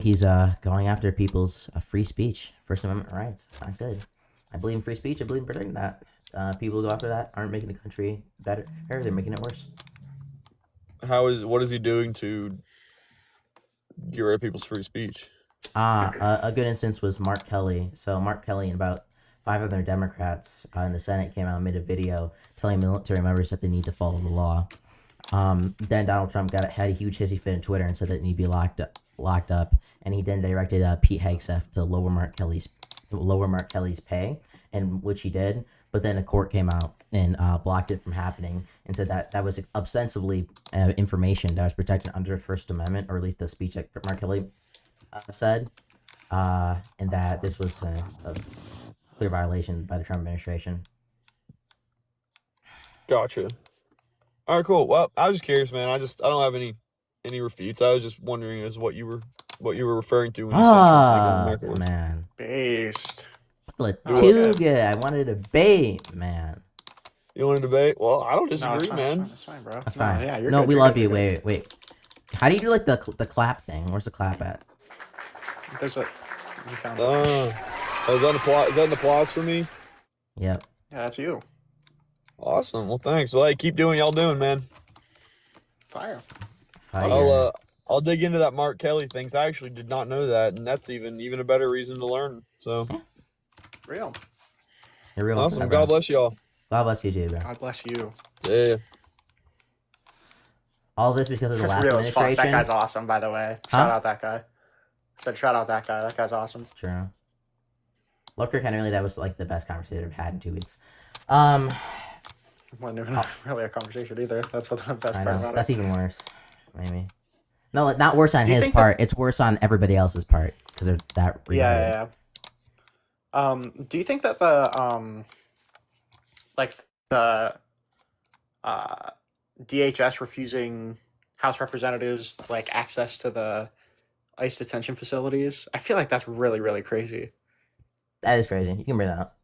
He's going after people's free speech, First Amendment rights. It's not good. I believe in free speech. I believe in protecting that. People who go after that aren't making the country better. They're making it worse. What is he doing to get rid of people's free speech? A good instance was Mark Kelly. So Mark Kelly and about five other Democrats in the Senate came out and made a video telling military members that they need to follow the law. Then Donald Trump had a huge hissy fit on Twitter and said that he need to be locked up, and he then directed Pete Hegseth to lower Mark Kelly's pay, and which he did. But then a court came out and blocked it from happening and said that that was ostensibly information that was protected under the First Amendment, or at least the speech that Mark Kelly said, and that this was a clear violation by the Trump administration. Gotcha. All right, cool. Well, I was just curious, man. I don't have any refutes. I was just wondering as what you were referring to when you said Oh man, Based. Latuga, I wanted a debate, man. You want to debate? Well, I don't disagree, no, man. That's fine, bro. That's fine. Yeah, you're no, good, we you're love good, you. you're good. Wait. How do you do like the clap thing? Where's the clap at? There's a. You found it. Is that an applause for me? Yep. Yeah, that's you. Awesome. Well, thanks. Well, hey, keep doing y'all doing, man. Fire. I'll dig into that Mark Kelly things. I actually did not know that, and that's even a better reason to learn. So Real. You're real. awesome. God bless y'all. God bless you too, bro. God bless you. Yeah. All this because of the last Real as fuck. administration. That guy's awesome, by the way. Shout out that guy. Said shout out that guy. That guy's awesome. True. Look, Henry, that was like the best conversation I've had in 2 weeks. Wasn't even really a conversation either. That's what the best part about That's it. even worse, maybe. No, not worse on his part. It's worse on everybody else's part because they're that. Yeah. Do you think that the DHS refusing House representatives like access to the ICE detention facilities? I feel like that's really, really crazy. That is crazy. You can bring that up.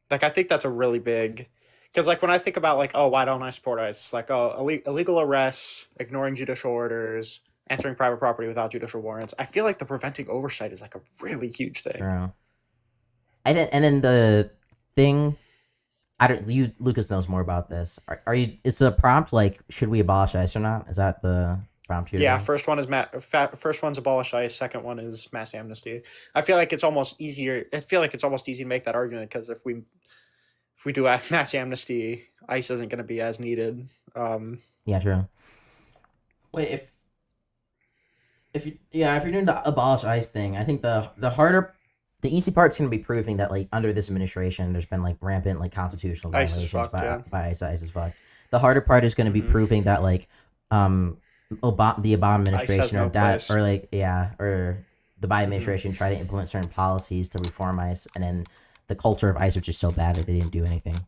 Like, I think that's a really big, because like when I think about like, oh, why don't I support ICE? It's like, oh, illegal arrests, ignoring judicial orders, entering private property without judicial warrants. I feel like the preventing oversight is like a really huge thing. True. And then the thing, Lucas knows more about this. Are you? Is the prompt like, should we abolish ICE or not? Is that the prompt? Yeah, first one's abolish ICE. Second one is mass amnesty. I feel like it's almost easier. I feel like it's almost easy to make that argument because if we do mass amnesty, ICE isn't going to be as needed. Yeah, true. Wait, if you're doing the abolish ICE thing, I think the easy part's going to be proving that like under this administration, there's been like rampant like constitutional violations by ICE. ICE is fucked. The harder part is going to be proving that like the Obama administration or the Biden administration tried to implement certain policies to reform ICE, and then the culture of ICE was just so bad that they didn't do anything.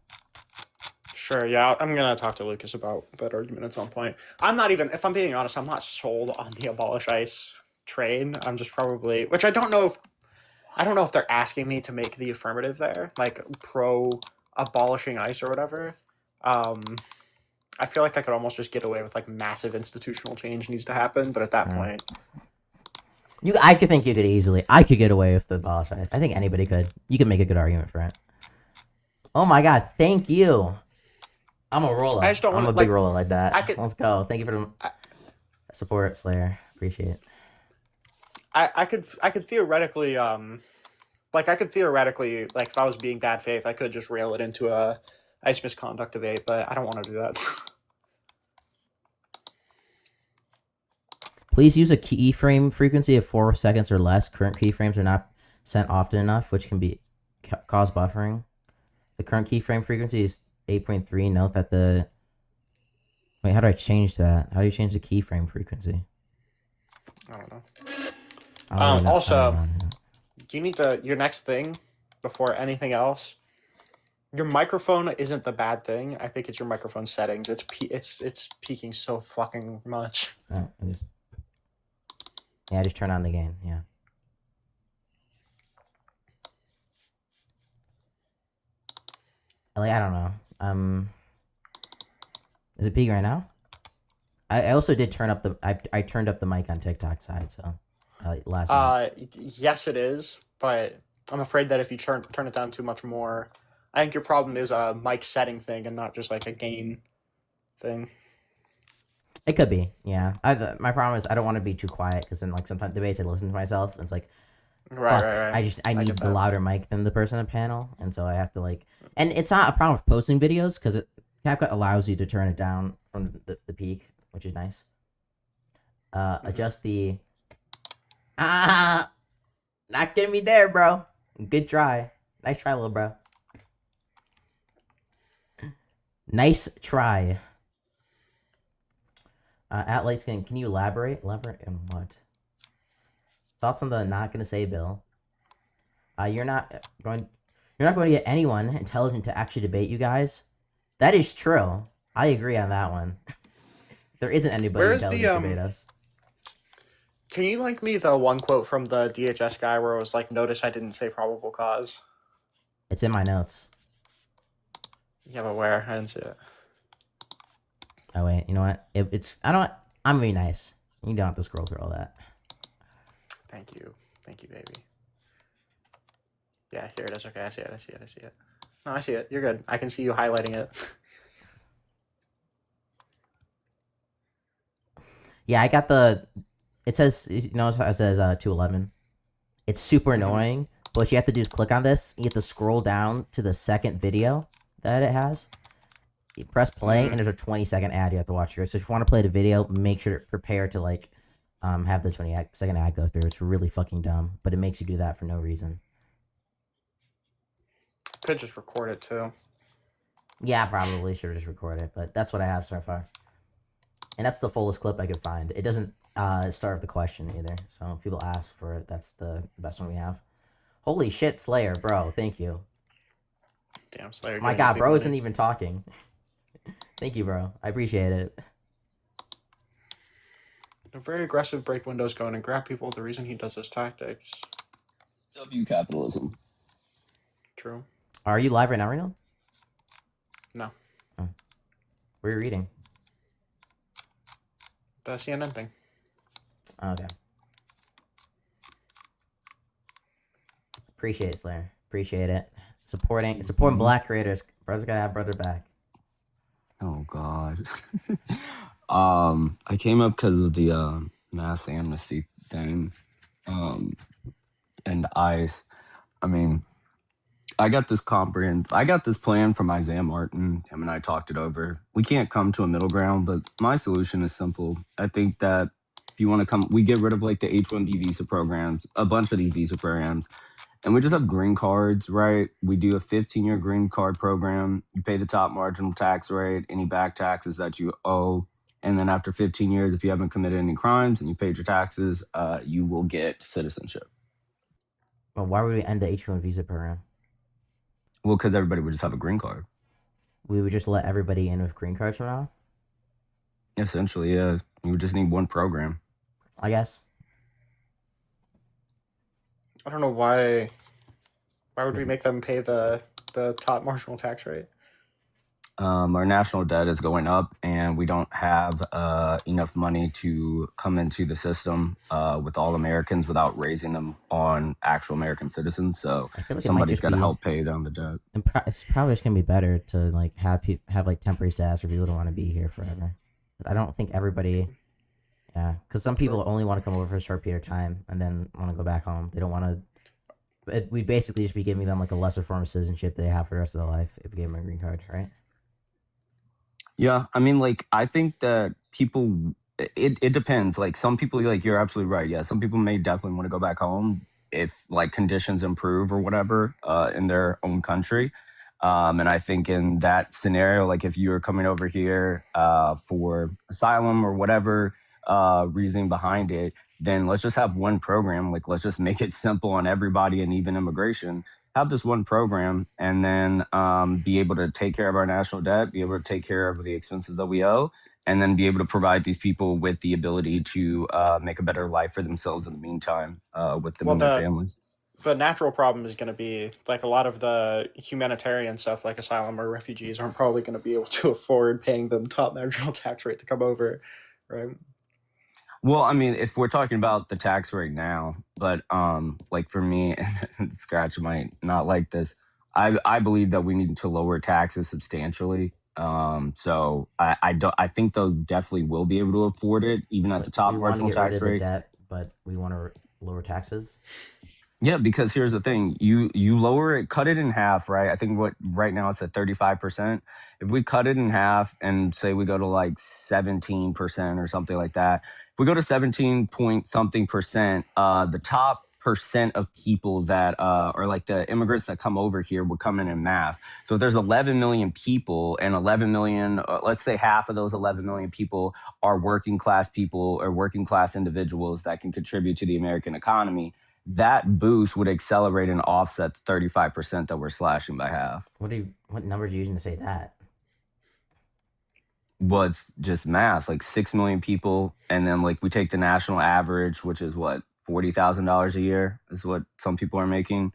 Sure, yeah, I'm gonna talk to Lucas about that argument at some point. I'm not even, if I'm being honest, I'm not sold on the abolish ICE train. I'm just probably, which I don't know if they're asking me to make the affirmative there, like pro abolishing ICE or whatever. I feel like I could almost just get away with like massive institutional change needs to happen, but at that point, I could think you could easily. I could get away with the abolish ICE. I think anybody could. You could make a good argument for it. Oh my god! Thank you. I'm a roller. I'm a big roller like that. Let's go. Thank you for the support, Slayer. Appreciate it. I could theoretically like if I was being bad faith, I could just rail it into a ICE misconduct debate, but I don't want to do that. Please use a keyframe frequency of 4 seconds or less. Current keyframes are not sent often enough, which can cause buffering. The current keyframe frequency is 8.3. Note that the... Wait, how do I change that? How do you change the keyframe frequency? I don't know. Also, you need to... Your next thing, before anything else, your microphone isn't the bad thing. I think it's your microphone settings. It's peaking so fucking much. I just turn on the gain. Yeah. Like, I don't know. Is it peaking right now? I also did turn up the I turned up the mic on TikTok side, so last night. Yes, it is, but I'm afraid that if you turn it down too much more, I think your problem is a mic setting thing and not just like a gain thing. It could be, yeah. My problem is I don't want to be too quiet because then like sometimes debates I listen to myself and it's like Right, fuck, right, right. I I need get the that. louder mic than the person on the panel, and so I have to like, and it's not a problem with posting videos because CapCut allows you to turn it down from the peak, which is nice. Adjust the not getting me there, bro. Good try, nice try, little bro. Nice try. At light skin, can you elaborate? Elaborate on what? Thoughts on the not gonna say bill? You're not going to get anyone intelligent to actually debate you guys. That is true. I agree on that one. There isn't anybody Where is the intelligent to debate us. Can you link me the one quote from the DHS guy where it was like, "Notice I didn't say probable cause." It's in my notes. Yeah, but where? I didn't see it. Oh wait, you know what? I'm gonna be nice. You don't have to scroll through all that. Thank you, baby. Yeah, here it is. Okay, I see it. No, I see it. You're good. I can see you highlighting it. Yeah, I got the. It says it says 211. It's super annoying, but what you have to do is click on this. You have to scroll down to the second video that it has. You press play, and there's a 20-second ad you have to watch here. So if you want to play the video, make sure to prepare to like have the 20-second ad go through. It's really fucking dumb, but it makes you do that for no reason. Could just record it too. Yeah, probably should have just recorded it, but that's what I have so far. And that's the fullest clip I could find. It doesn't start with the question either. So if people ask for it, that's the best one we have. Holy shit, Slayer, bro. Thank you. Damn, Slayer. My god, bro isn't even talking. Thank you, bro. I appreciate it. A very aggressive break windows, going and grab people. The reason he does his tactics. W capitalism. True. Are you live right now, Reno? No. Oh. What are you reading? The CNN thing. Oh, okay. Appreciate it, Slayer. Appreciate it. Supporting black creators. Brother's gotta have brother back. Oh God. I came up because of the mass amnesty thing, and ICE. I mean, I got this plan from Isaiah Martin. Him and I talked it over. We can't come to a middle ground, but my solution is simple. I think that if you want to come, we get rid of like the H-1B visa programs, a bunch of these visa programs, and we just have green cards, right? We do a 15-year green card program. You pay the top marginal tax rate, any back taxes that you owe. And then after 15 years, if you haven't committed any crimes and you paid your taxes, you will get citizenship. Well, why would we end the H-1 visa program? Well, because everybody would just have a green card. We would just let everybody in with green cards from now? Essentially, yeah. You would just need one program. I guess. I don't know why. Why would we make them pay the top marginal tax rate? Our national debt is going up, and we don't have enough money to come into the system with all Americans without raising them on actual American citizens. So I feel like somebody's got to help pay down the debt. And it's probably just gonna be better to like have like temporary status for people who want to be here forever. But I don't think everybody. Yeah, because some people only want to come over for a short period of time and then want to go back home. They don't want to. We'd basically just be giving them like a lesser form of citizenship they have for the rest of their life if we gave them a green card, right? Yeah, I mean, like, I think that people, it depends. Like, some people, like, you're absolutely right. Yeah, some people may definitely want to go back home if, like, conditions improve or whatever in their own country. And I think in that scenario, like, if you're coming over here for asylum or whatever reasoning behind it, then let's just have one program. Like, let's just make it simple on everybody and even immigration. Have this one program and then be able to take care of our national debt, be able to take care of the expenses that we owe, and then be able to provide these people with the ability to make a better life for themselves in the meantime with them and their families. The natural problem is going to be like a lot of the humanitarian stuff like asylum or refugees aren't probably going to be able to afford paying them top marginal tax rate to come over. right? Well, I mean, if we're talking about the tax rate now, but like for me, and Scratch might not like this. I believe that we need to lower taxes substantially. So I don't I think they'll definitely will be able to afford it, even at the But we top want to marginal get rid tax of the rate. debt, but we want to lower taxes. Yeah, because here's the thing: you lower it, cut it in half, right? I think what right now it's at 35%. If we cut it in half and say we go to like 17% or something like that, if we go to 17 point something percent, the top percent of people that or like the immigrants that come over here would come in math. So if there's 11 million people and 11 million, let's say half of those 11 million people are working class people or working class individuals that can contribute to the American economy, that boost would accelerate and offset the 35% that we're slashing by half. What numbers are you using to say that? Well, it's just math, like 6 million people. And then, like, we take the national average, which is what, $40,000 a year is what some people are making,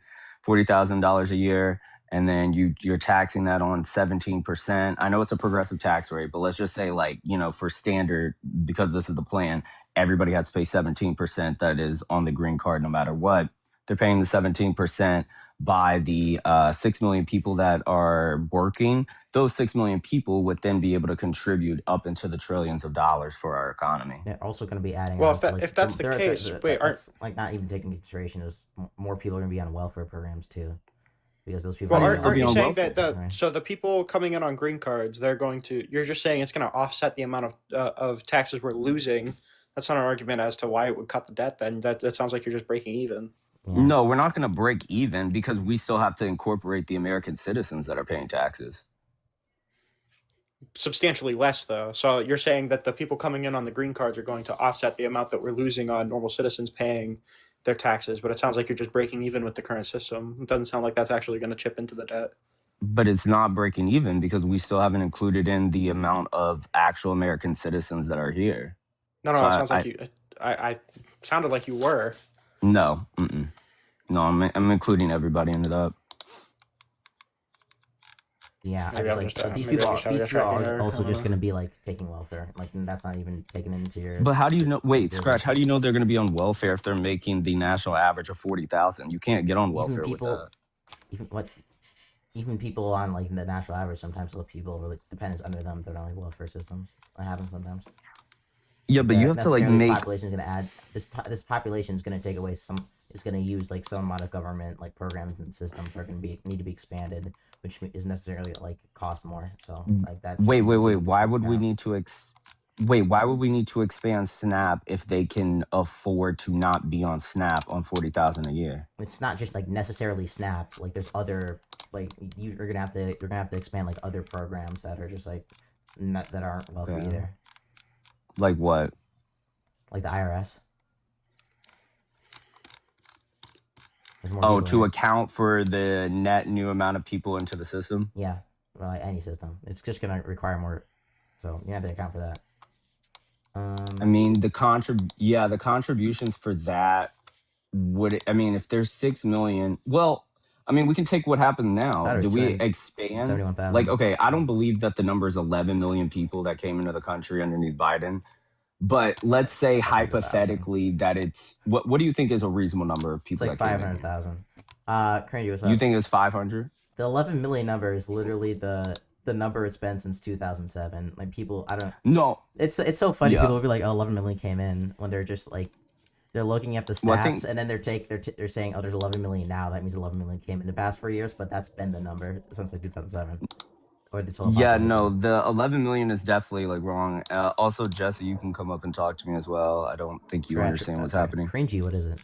$40,000 a year. And then you're taxing that on 17%. I know it's a progressive tax rate, but let's just say, like, for standard, because this is the plan, everybody has to pay 17% that is on the green card no matter what. They're paying the 17% by the 6 million people that are working. Those 6 million people would then be able to contribute up into the trillions of dollars for our economy. They're also going to be adding Well, on to, like, if that's the case, wait, aren't that's like not even taking into consideration is more people are going to be on welfare programs too, because those people well, are aren't, They'll aren't be you on saying welfare. that Right. so the people coming in on green cards, they're going to? You're just saying it's going to offset the amount of taxes we're losing. That's not an argument as to why it would cut the debt. Then that sounds like you're just breaking even. Yeah. No, we're not going to break even because we still have to incorporate the American citizens that are paying taxes. Substantially less though. So you're saying that the people coming in on the green cards are going to offset the amount that we're losing on normal citizens paying their taxes, but it sounds like you're just breaking even with the current system. It doesn't sound like that's actually going to chip into the debt. But it's not breaking even because we still haven't included in the amount of actual American citizens that are here. No, So it sounds like you. I sounded like you were. no, no, I'm including everybody into that. Yeah, Maybe I'm like, just but these maybe people I'm are, just out of these people track are here. also I just don't going to be like taking welfare. Like that's not even taken into your. But how do you know? Wait, Still Scratch. just- How do you know they're going to be on welfare if they're making the national average of 40,000? You can't get on even welfare with people, that. even people on like the national average sometimes look people really dependents under them. They're not like welfare systems. That happens sometimes. Yeah, but you have to like make. Population is going to add this population is going to take away some. Is going to use like some amount of government like programs and systems are going to need to be expanded, which is necessarily like cost more. So like that. Wait. Why would we need to Why would we need to expand SNAP if they can afford to not be on SNAP on 40,000 a year? It's not just like necessarily SNAP. Like there's other like you're gonna have to expand like other programs that are just like not that aren't welfare Okay. either. Like what? Like the IRS. There's more Oh, people to in it. account for the net new amount of people into the system. Yeah, well, like any system, it's just gonna require more. So you have to account for that. I mean, the contributions for that would. I mean, if there's 6 million, well, I mean, we can take what happened now. That Did is we 271,000. expand? Like, okay, I don't believe that the number is 11 million people that came into the country underneath Biden. But let's say 500,000. hypothetically that it's what do you think is a reasonable number of It's people like that came in? 500,000. Cringy, what's up? You think it's 500? The 11 million number is literally the number it's been since 2007. Like people, I don't. No. It's so funny. Yeah. People will be like, "Oh, 11 million came in," when they're just like, they're looking at the stats, Well, I think- and then they're saying, "Oh, there's 11 million now. That means 11 million came in the past 4 years." But that's been the number since like 2007. Or the total Yeah, population. no, the 11 million is definitely like wrong. Also, Jesse, you can come up and talk to me as well. I don't think you Scratch- understand what's sorry, happening. Cringy, what is it?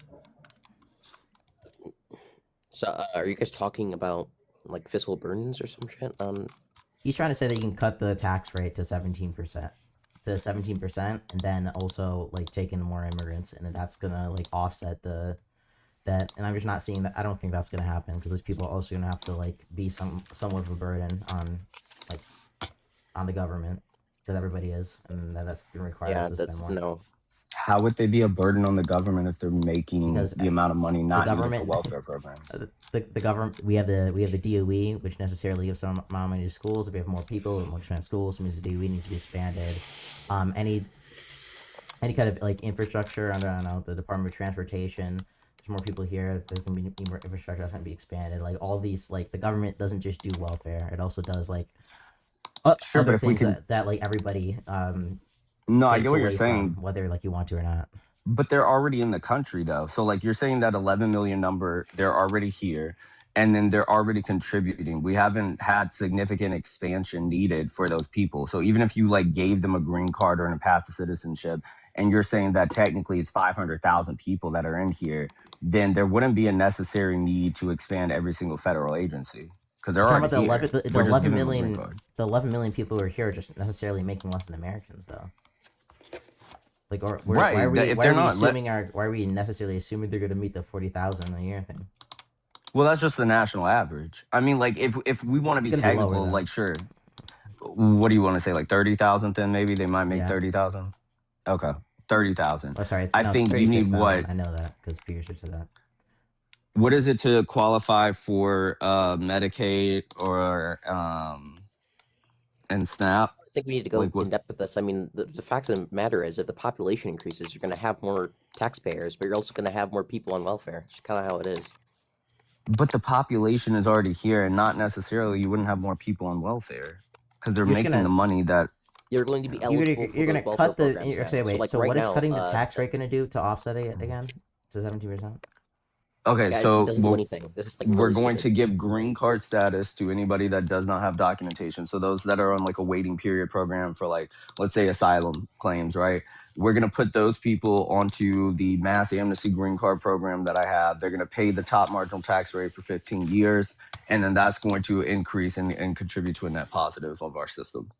So, are you guys talking about like fiscal burdens or some shit? He's trying to say that you can cut the tax rate to 17%, and then also like take in more immigrants, and then that's gonna like offset that. And I'm just not seeing that. I don't think that's gonna happen because those people are also gonna have to like be somewhat of a burden on the government because everybody is, and that's gonna require yeah, us to that's spend more. no. How would they be a burden on the government if they're making Because the amount of money not needed for government- welfare programs? The government, we have the DOE, which necessarily gives some amount of money to schools. If we have more people, more spend schools, means the DOE needs to be expanded. any kind of like infrastructure under, I don't know, the Department of Transportation. There's more people here. There's gonna be more infrastructure that's gonna be expanded. Like all these, like the government doesn't just do welfare; it also does like Sure, but other if we things can, that like everybody no, I takes get what you're away saying, from, whether like you want to or not. but they're already in the country though. So like you're saying that 11 million number, they're already here, and then they're already contributing. We haven't had significant expansion needed for those people. So even if you like gave them a green card or a path to citizenship, and you're saying that technically it's 500,000 people that are in here, then there wouldn't be a necessary need to expand every single federal agency because they're You're talking already about here. the We're just 11 giving them a green million, card. the 11 million people who are here are just necessarily making less than Americans, though. Like, or why are Right. we If why they're are we not, assuming why are we necessarily assuming they're gonna meet the 40,000 a year thing? well, that's just the national average. I mean, like if we want to It's be gonna be lower technical, though. like sure. What do you want to say? Like 30,000? Then maybe they might make Yeah. 30,000. Okay, 30,000. Oh, sorry. I No, it's think you need 36,000. what? I know that because Pierce said that. What is it to qualify for Medicaid or and SNAP? I think we need to go Like what? in depth with this. I mean, the fact of the matter is, if the population increases, you're going to have more taxpayers, but you're also going to have more people on welfare. It's kind of how it is. But the population is already here, and not necessarily you wouldn't have more people on welfare because they're You're just making gonna the money that. You're going to be you're eligible gonna, for you're those gonna welfare cut the. programs. You're, Now. say, wait. like So right what is now, cutting the tax rate gonna do to offset it again to 17%? Okay, Yeah, it so doesn't do anything. This is like we're really going to stupid. give green card status to anybody that does not have documentation. So those that are on like a waiting period program for like, let's say asylum claims, right? We're going to put those people onto the mass amnesty green card program that I have. They're going to pay the top marginal tax rate for 15 years. And then that's going to increase and contribute to a net positive of our system.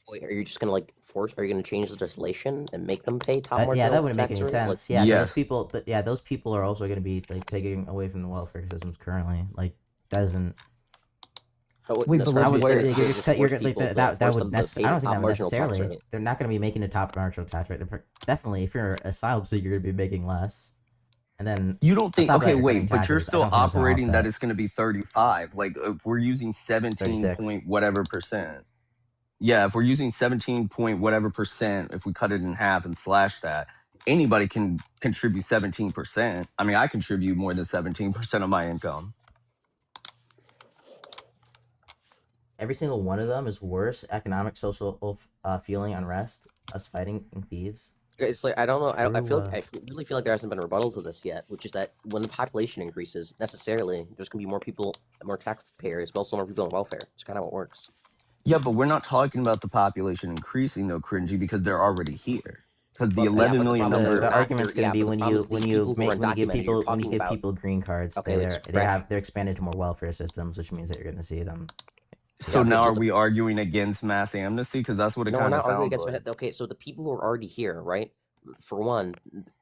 Wait, are you just gonna like force? Are you gonna change legislation and make them pay top Yeah, marginal that wouldn't make tax any rate? sense. Like, Yeah, Yes. those people. Yeah, those people are also gonna be like taking away from the welfare systems currently. Like, doesn't. Wait, but I like, would where- say you're just cut. You're gonna like that would necessarily. I don't think that would marginal tax necessarily. rate. They're not gonna be making the top marginal tax rate. Definitely, if you're an asylum seeker, you're gonna be making less. And then You don't think, top of that, okay, you're wait, cutting but you're taxes. I still don't think that's gonna operating that offset. it's going to be 35. Like if we're using 17 36. point whatever percent. Yeah, if we're using 17 point whatever percent, if we cut it in half and slash that, anybody can contribute 17%. I mean, I contribute more than 17% of my income. Every single one of them is worse economic, social, feeling, unrest, us fighting, and thieves. It's like I don't know. I True, feel I really feel like there hasn't been a rebuttal to this yet, which is that when the population increases, necessarily there's gonna be more people, more taxpayers, but also more people on welfare. It's kind of how it works. Yeah, but we're not talking about the population increasing though, cringy, because they're already here. Because the But- yeah, 11 but the million problem is that number. they're The not argument's here- gonna yeah, be but the when problem you is these when you people who make, are when you give undocumented, people you're when you talking give about- people green cards, Okay, it's they're expanded to more welfare systems, which means that you're gonna see them. So Yeah, now okay, are we arguing against mass amnesty? Because that's what it No, we're kind of not arguing sounds against. like. Okay, so the people who are already here, right? For one,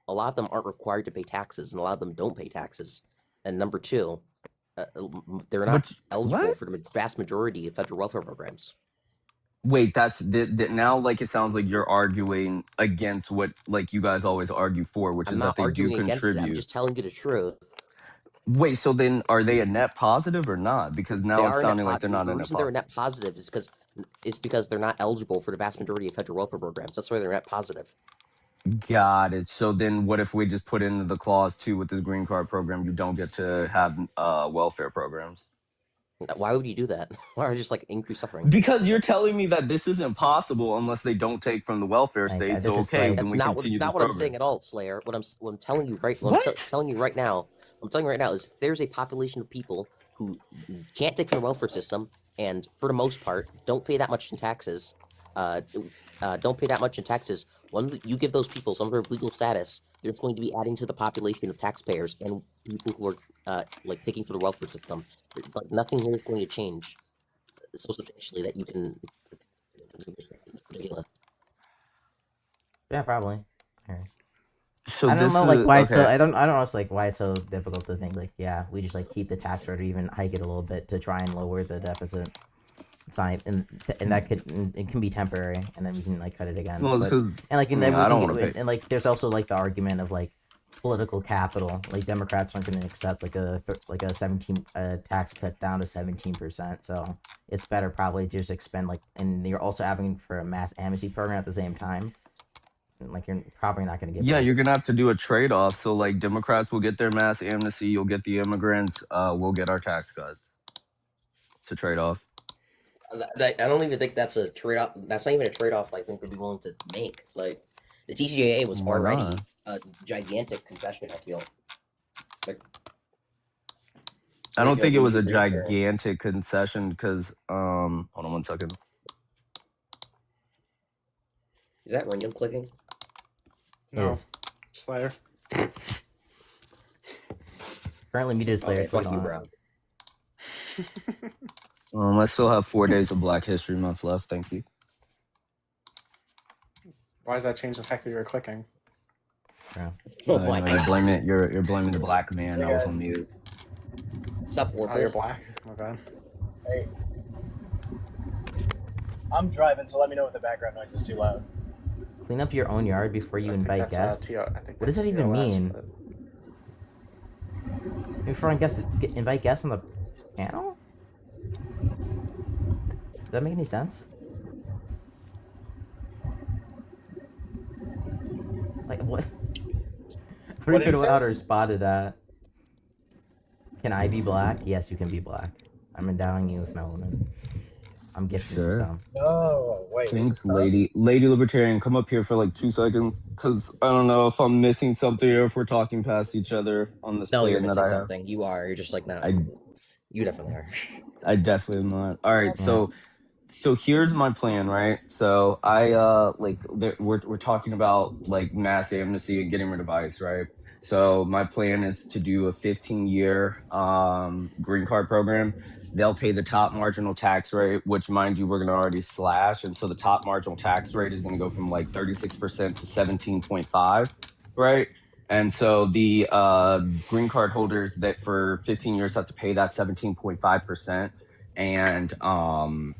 a lot of them aren't required to pay taxes, and a lot of them don't pay taxes. And number two, they're not But eligible what? for the vast majority of federal welfare programs. Wait, that's now like it sounds like you're arguing against what like you guys always argue for, which I'm is not that they do arguing against it. I'm contribute. just telling you the truth. Wait, so then are they a net positive or not? Because They now it's are a net sounding like they're not the a net reason they're a positive. net positive is because they're not eligible for the vast majority of federal welfare programs. That's why they're net positive. Got it. So then what if we just put into the clause 2 with this green card program, you don't get to have welfare programs? Why would you do that? Why would you just like increase suffering? Because you're telling me that this isn't possible unless they don't take from the welfare Like, state. this So is okay, like- then That's we not continue what this I'm program. saying at all, Slayer. What I'm telling you right What? telling you right now. I'm telling you right now is if there's a population of people who can't take from the welfare system and for the most part don't pay that much in taxes. Don't pay that much in taxes. When you give those people some sort of legal status, there's going to be adding to the population of taxpayers and people who are like taking from the welfare system. But nothing here is going to change so substantially that you can. Yeah, probably. So I don't this know, like is why it's so. okay. I don't know. It's like why it's so difficult to think like, yeah, we just like keep the tax rate or even hike it a little bit to try and lower the deficit. It's not, and that it can be temporary, and then we can like cut it again. Well, it's But- 'cause- and like, and I mean, then we I don't can wanna get- pay- and like, there's also like the argument of like political capital. Like Democrats aren't going to accept like a 17 tax cut down to 17%. So it's better probably to just expend like, and you're also having for a mass amnesty program at the same time. like you're probably not gonna get. Yeah, both. you're gonna have to do a trade off. So like Democrats will get their mass amnesty, you'll get the immigrants, we'll get our tax cuts. It's a trade off. I don't even think that's a trade off. That's not even a trade off. I think they'd be willing to make. Like the TCJA was Why already not? a gigantic concession. I feel. Like, I don't think it was a Agree there. gigantic concession because hold on one second. Is that Runion clicking? No, Is Slayer. currently muted Slayer. Okay, fuck turn you, on. bro. I still have 4 days of Black History Month left. Thank you. Why does that change the fact that you're clicking? Yeah. Oh No, my you're god. blaming it. You're blaming the black man. I was on mute. Sup, Oh, you're Warpus? black. My bad. Hey. I'm driving, so let me know if the background noise is too loud. Clean up your own yard before you I think invite that's, guests. I think What does that's that even TOS, mean? but- Before I guess invite guests on the panel. Does that make any sense? Like what? I don't did even he know say? how to respond to that. Can I be black? Yes, you can be black. I'm endowing you with melanin. I'm gifting you Sure. some. No, wait. Thanks, lady Libertarian. Come up here for like 2 seconds, because I don't know if I'm missing something or if we're talking past each other on this No, you're plan that missing I have. something. You are. You're just like no. I You definitely are. I definitely am not. All right, Yeah. so here's my plan, right? So we're talking about like mass amnesty and getting rid of ICE, right? So my plan is to do a 15-year green card program. They'll pay the top marginal tax rate, which mind you, we're gonna already slash, and so the top marginal tax rate is gonna go from like 36% to 17.5, right? And so the green card holders that for 15 years have to pay that 17.5%. And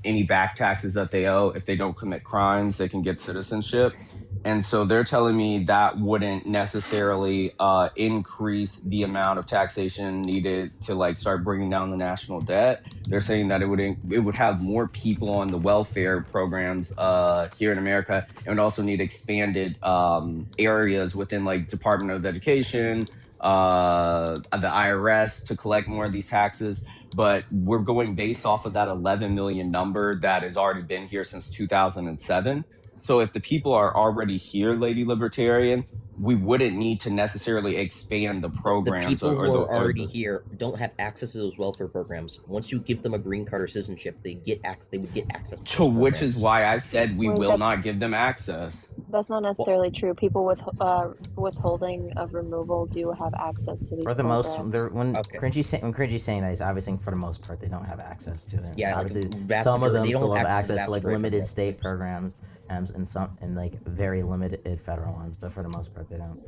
any back taxes that they owe, if they don't commit crimes, they can get citizenship. And so they're telling me that wouldn't necessarily increase the amount of taxation needed to like start bringing down the national debt. They're saying that it would have more people on the welfare programs here in America, and would also need expanded areas within like Department of Education, the IRS to collect more of these taxes. But we're going based off of that 11 million number that has already been here since 2007. So if the people are already here, Lady Libertarian, we wouldn't need to necessarily expand the The programs people who are already the, here don't have access to those welfare programs. Once you give them a green card or citizenship, they would get access to to those which is programs. why I said we Wait, will that's- not give them access. That's not necessarily true. People with withholding of removal do have access to these For the programs. most, when Okay. Cringy's saying that, he's obviously for the most part they don't have access to it. Yeah, like, obviously vast some of majority- them they don't still have have access to access vast to like majority of limited them. state programs, and some and like very limited federal ones, but for the most part they don't.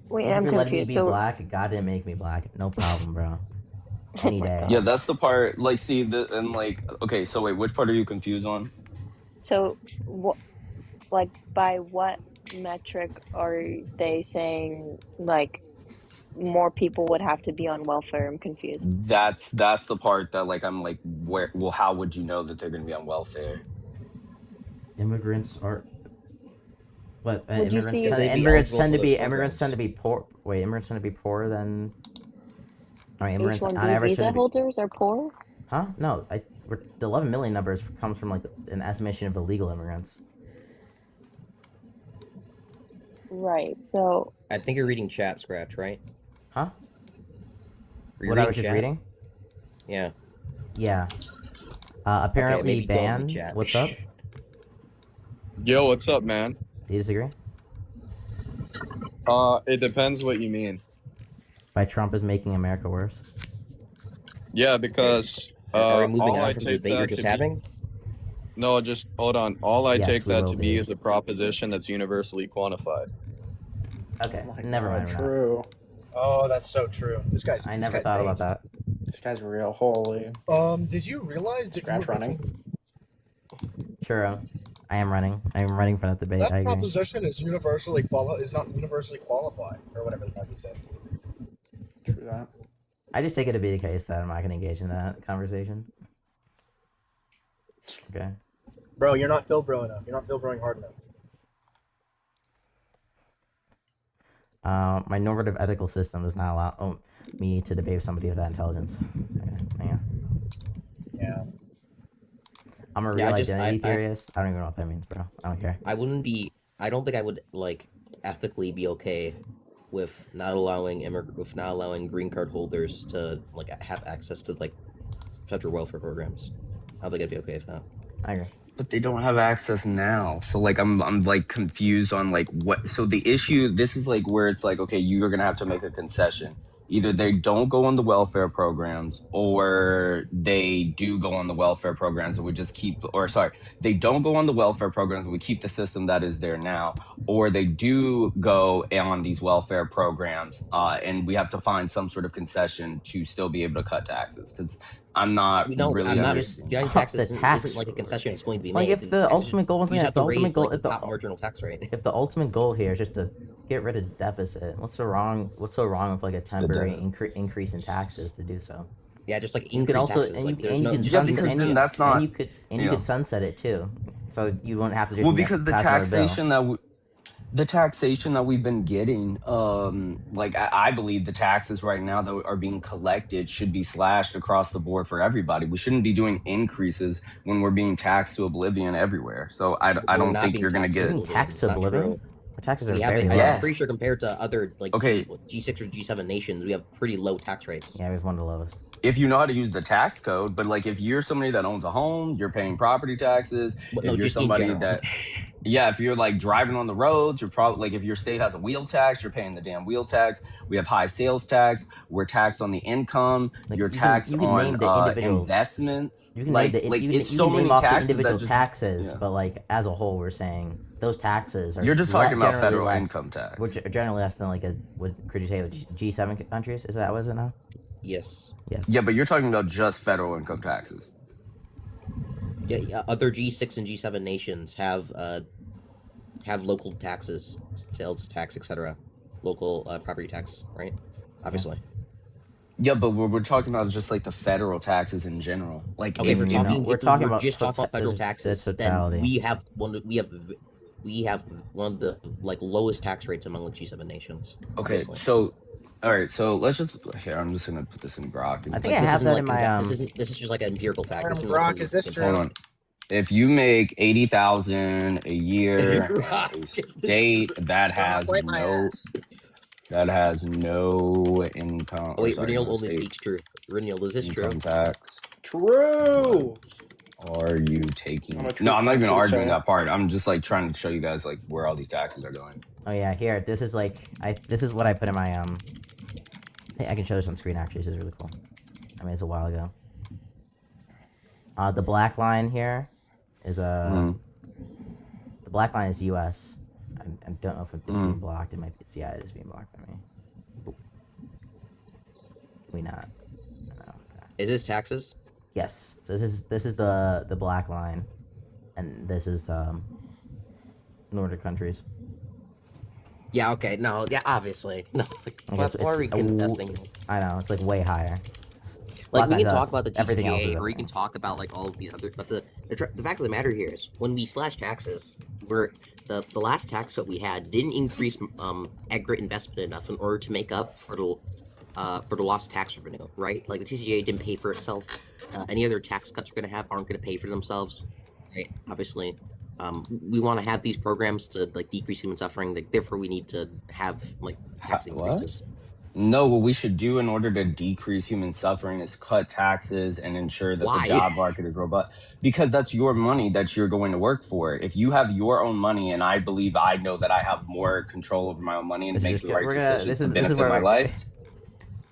Wait, Thank you I'm for letting me confused. be So, black. God didn't make me black. No problem, bro. Any day. Yeah, that's the part. Like, see, and like, okay, so wait, which part are you confused on? so like, by what metric are they saying like more people would have to be on welfare? I'm confused. That's the part that like I'm like, where? Well, how would you know that they're going to be on welfare? Immigrants are. What Would you immigrants? see- They'd be Immigrants eligible tend to for be those immigrants tend to programs. be poor. Wait, immigrants tend to be poorer than. Alright, immigrants on H-1B average visa tend to be. holders are poor. Huh? No, the 11 million numbers comes from like an estimation of illegal immigrants. Right. So, I think you're reading chat, Scratch, right? Huh? Were you What I was just chat? reading? Yeah. Yeah. Apparently maybe don't read banned. chat. What's up? Yo, what's up, man? Do you disagree? It depends what you mean. By Trump is making America worse. Yeah, because Are we moving all on I from the take debate you're that just to be, having? no, just hold on. All I Yes, take we that will to be be. is a proposition that's universally quantified. Okay, Oh my never God, mind. we're not. True. Oh, that's so true. This guy's. I this never guy's thought about based. that. This guy's real. Holy. Did you realize that Scratch you were running. Churro, I am running. I am running for that debate. I That agree. proposition is is not universally qualified, or whatever the fuck you said. True that. I just take it to be the case that I'm not going to engage in that conversation. Okay. Bro, you're not Phil Bro enough. You're not Phil Broing hard enough. My normative ethical system does not allow me to debate with somebody of that intelligence. Yeah. Yeah. I'm a Yeah, real I just- identity I- theorist. I don't even know what that means, bro. I don't care. I wouldn't be. I don't think I would like ethically be okay with not allowing green card holders to like have access to like federal welfare programs. I don't think I'd be okay with that. I agree. But they don't have access now. So like I'm like confused on like what, so the issue, this is like where it's like, okay, you're gonna have to make a concession. Either they don't go on the welfare programs, or they do go on the welfare programs and we just keep, or sorry, they don't go on the welfare programs and we keep the system that is there now, or they do go on these welfare programs and we have to find some sort of concession to still be able to cut taxes. Because I'm not No, really I'm not. understanding. Johnny The taxes tax- isn't like a concession. It's going to be Like, made. if the ultimate goal was you just have the to raise ultimate goal, like, if the the top marginal tax rate. if the ultimate goal here is just to get rid of deficit, what's so wrong with like a temporary increase in taxes to do so? Yeah, just like You increase can also taxes. and Like, you, there's and no. you can just Yeah, sunset, because and then you, that's not- and you yeah. could sunset it too, so you won't have to just Well, because the pass another bill. taxation the taxation that we've been getting, like I believe the taxes right now that are being collected should be slashed across the board for everybody. We shouldn't be doing increases when we're being taxed to oblivion everywhere. So I We're don't not think being you're gonna taxed get. to Being taxed It's to not oblivion? true. Our taxes are We have, very I'm low. Yes. pretty sure compared to other like Okay. G6 or G7 nations, we have pretty low tax rates. Yeah, we have one of the lowest. If you know how to use the tax code, but like if you're somebody that owns a home, you're paying property taxes. But If no, you're just in somebody general. that, yeah, if you're like driving on the roads, you're probably like, if your state has a wheel tax, you're paying the damn wheel tax. We have high sales tax. We're taxed on the income. Like, You're you can- taxed you can name on the individual- investments. You can like name the, like you can, it's you so can many name off the taxes individual that just, taxes, yeah. but like as a whole, we're saying those taxes are. You're just talking about generally federal less, income tax. which are generally less than like a. Could you say G7 countries? Is that what is it now? Yes. Yes. Yeah, but you're talking about just federal income taxes. Yeah, other G6 and G7 nations have local taxes, sales tax, etc. Local property tax, right? Obviously. Yeah, but we're talking about just like the federal taxes in general. Like Okay, if, we're you know, talking. we're If talking we're about just talking about federal the taxes. totality. Then we have one of the like lowest tax rates among the G7 nations. okay, obviously. so all right, so let's just here. I'm just gonna put this in Grok. And I think Like, I this have isn't that like in my this is just like an empirical fact. This isn't Brock, like is this something- true? hold on. If you make 80,000 a year, Brock, a is this state that has Wipe my no ass. income. Oh wait, sorry, Reniel no only state speaks truth. Reniel, is this true? income tax. True. Are you taking? I'm a No, I'm not even true arguing say. that part. I'm just like trying to show you guys like where all these taxes are going. Oh yeah, here. This is like this is what I put in my Hey, I can show this on screen actually. This is really cool. I mean, it's a while ago. The black line here is Mhm. the black line is U.S. I don't know if it's Mm. being blocked. It might be. Yeah, it is being blocked by me. We not. No, okay. Is this taxes? Yes. So this is the black line, and this is Nordic countries. Yeah. Okay. No. Yeah. Obviously. No. I guess Why are we it's contesting? I know it's like way higher. Like Black we can Lives talk Us, about the everything else TCA, is or you okay. can talk about like all of these other. But the fact of the matter here is, when we slash taxes, we're the last tax that we had didn't increase aggregate investment enough in order to make up for the lost tax revenue, right? Like the TCA didn't pay for itself. Any other tax cuts we're gonna have aren't gonna pay for themselves, right? Obviously, we want to have these programs to like decrease human suffering. Like, therefore, we need to have like tax What? increases. No, what we should do in order to decrease human suffering is cut taxes and ensure that Why? the job market is robust. Because that's your money that you're going to work for. If you have your own money, and I believe I know that I have more control over my own money and This is make just the right we're gonna- decisions this to is benefit where my we're- life.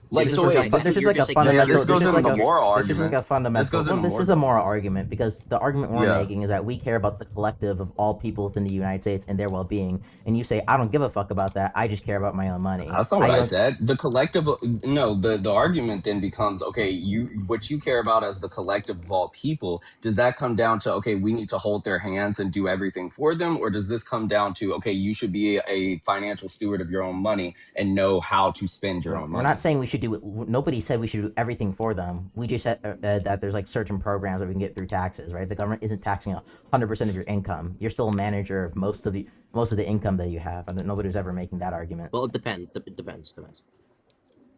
Like, This so is wait, like- But this this is you're like a just like- fundamental. this goes is into like the moral This is like argument. a fundamental. goes into Well, this more- is a moral argument because the argument we're Yeah. making is that we care about the collective of all people within the United States and their well-being. And you say, I don't give a fuck about that. I just care about my own money. That's not what I don't- said. The collective, no, the argument then becomes, okay, what you care about as the collective of all people, does that come down to, okay, we need to hold their hands and do everything for them? Or does this come down to, okay, you should be a financial steward of your own money and know how to spend your own We're money? not saying we should do. Nobody said we should do everything for them. We just said that there's like certain programs that we can get through taxes, right? The government isn't taxing 100% of your income. You're still a manager of most of most of the income that you have. I don't, nobody's ever making that argument. Well, it depends. Depends.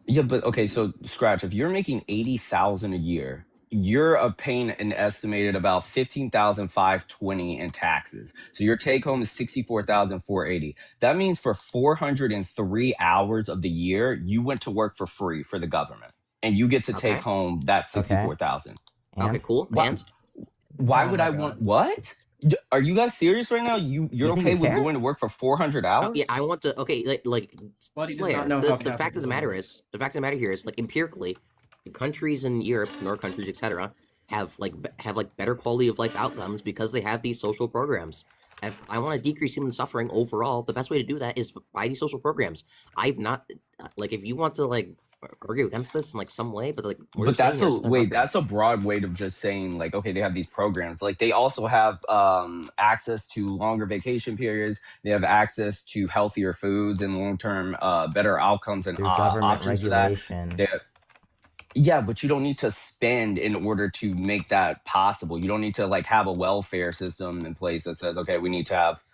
Yeah, but okay, so Scratch, if you're making 80,000 a year, you're paying an estimated about 15,520 in taxes. So your take home is 64,480. That means for 403 hours of the year, you went to work for free for the government, and you get to take Okay. home that 64,000. Okay, And cool. Why, And why Oh would my I God. want what? Are you guys serious right now? You're You think okay you with care? going to work for 400 hours? yeah, I want to. Okay, like Buddy does Slayer. not know The how fact of the capitalism matter works. is, the fact of the matter here is, like, empirically, the countries in Europe, North countries, etc., have better quality of life outcomes because they have these social programs. If I want to decrease human suffering overall, the best way to do that is by these social programs. I've not like, if you want to like argue against this in like some way, but like we're But just saying that's a here's the wait, program. that's a broad way of just saying like, okay, they have these programs. Like they also have access to longer vacation periods. They have access to healthier foods and long-term better outcomes and through government options for that. regulation. They, yeah, but you don't need to spend in order to make that possible. You don't need to like have a welfare system in place that says, okay, we need to have,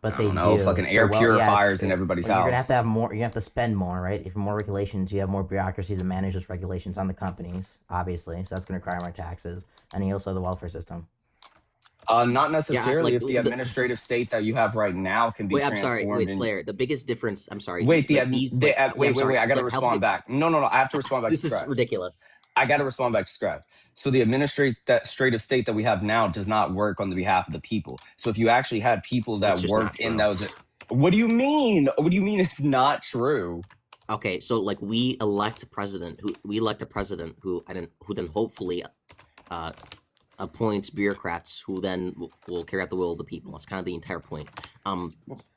But I they don't know, do. fucking So, air well, yeah, purifiers in everybody's well, you're gonna have house. to have more. You have to spend more, right? If more regulations, you have more bureaucracy to manage those regulations on the companies, obviously. So that's gonna require more taxes, and you also have the welfare system. Not necessarily like, if the administrative state that you have right now can be Wait, I'm sorry. transformed Wait, in. Slayer. The biggest difference. I'm sorry. Wait, like, these, like, yeah, I'm wait, sorry, I gotta like, respond back. No, I have to respond back This to is Scratch. ridiculous. I gotta respond back to Scratch. So the administrative state that we have now does not work on the behalf of the people. So if you actually had people That's that just not worked in true. those, what do you mean? What do you mean it's not true? Okay, so like we elect a president who then hopefully appoints bureaucrats who then will carry out the will of the people. That's kind of the entire point.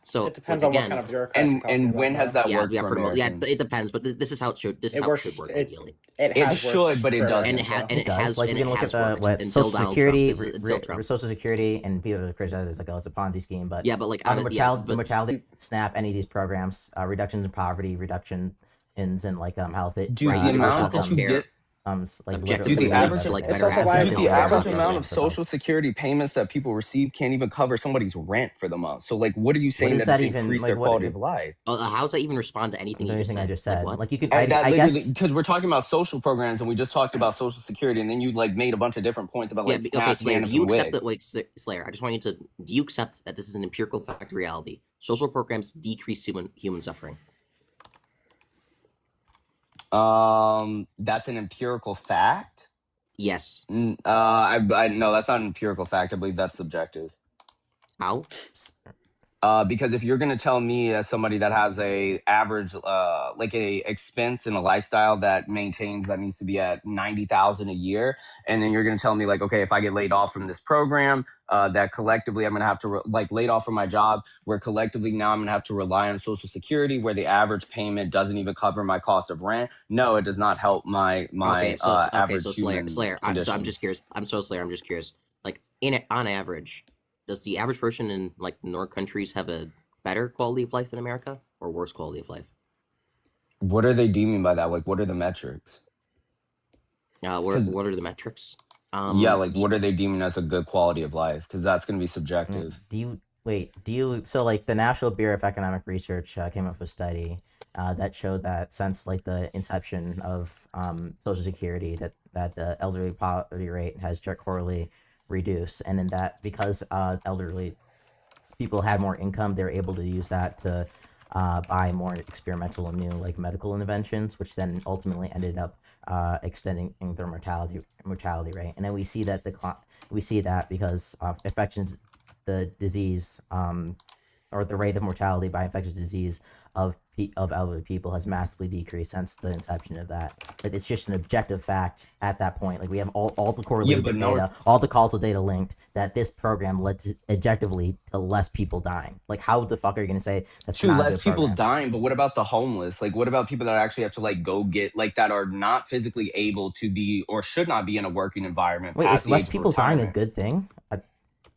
So It depends like, on what again, kind of bureaucrat you're talking And about, when though. has that yeah, worked yeah, for for the most, yeah, Americans? it depends, but this is how it should. This is It how works. it should work It, ideally. it It has should, worked but it for doesn't. And it has, Americans, and It it does. has, Like and you it can look at has the worked what until Social Donald Security, Trump. Until Trump. Social Security, and people criticize it's like, oh, it's a Ponzi scheme. But Yeah, but like on the mortality, but SNAP, any of these programs, reductions in poverty, reduction in like health, Dude, the Right, amount universal that you healthcare. get, like Objectively, Dude, the literally, average- to, like, It's better also why access dude, to the healthcare, average obviously. amount of Social Security payments that people receive can't even cover somebody's rent for the month. So like, what are you saying is that that it's even, increased like, their what- quality of life? How does that even respond to anything you just anything said? I just said. what? Like you could, That I literally, guess. because we're talking about social programs and we just talked about Social Security, and then you like made a bunch of different points about Yeah, like okay, SNAP, Slayer, TANF, do you and accept WIC. that? Wait, Slayer, I just want you to. Do you accept that this is an empirical fact reality? Social programs decrease human suffering. That's an empirical fact. Yes. I no, that's not an empirical fact. I believe that's subjective. How? Because if you're gonna tell me as somebody that has a average, like a expense and a lifestyle that maintains that needs to be at 90,000 a year, and then you're gonna tell me like, okay, if I get laid off from this program, that collectively I'm gonna have to like laid off from my job, where collectively now I'm gonna have to rely on Social Security, where the average payment doesn't even cover my cost of rent. No, it does not help my average Slayer, human so I'm condition. just curious. Slayer, I'm just curious. Like on average, does the average person in like North countries have a better quality of life than America, or worse quality of life? What are they deeming by that? Like, what are the metrics? What are the metrics? Yeah, like what are they deeming as a good quality of life? Because that's going to be subjective. So like the National Bureau of Economic Research came up with a study that showed that since like the inception of Social Security, that the elderly poverty rate has directly reduced, and in that because elderly people had more income, they were able to use that to buy more experimental and new like medical interventions, which then ultimately ended up extending their mortality rate. And then we see that because infections, the disease or the rate of mortality by infectious disease of elderly people has massively decreased since the inception of that. Like, it's just an objective fact at that point. Like we have all the correlated data, all the causal data linked that this program led to objectively to less people dying. Like how the fuck are you gonna say that's not less a good people program? dying? But what about the homeless? Like what about people that actually have to like go get like that are not physically able to be or should not be in a working environment? Wait, past is the less age of people dying a retirement? good thing?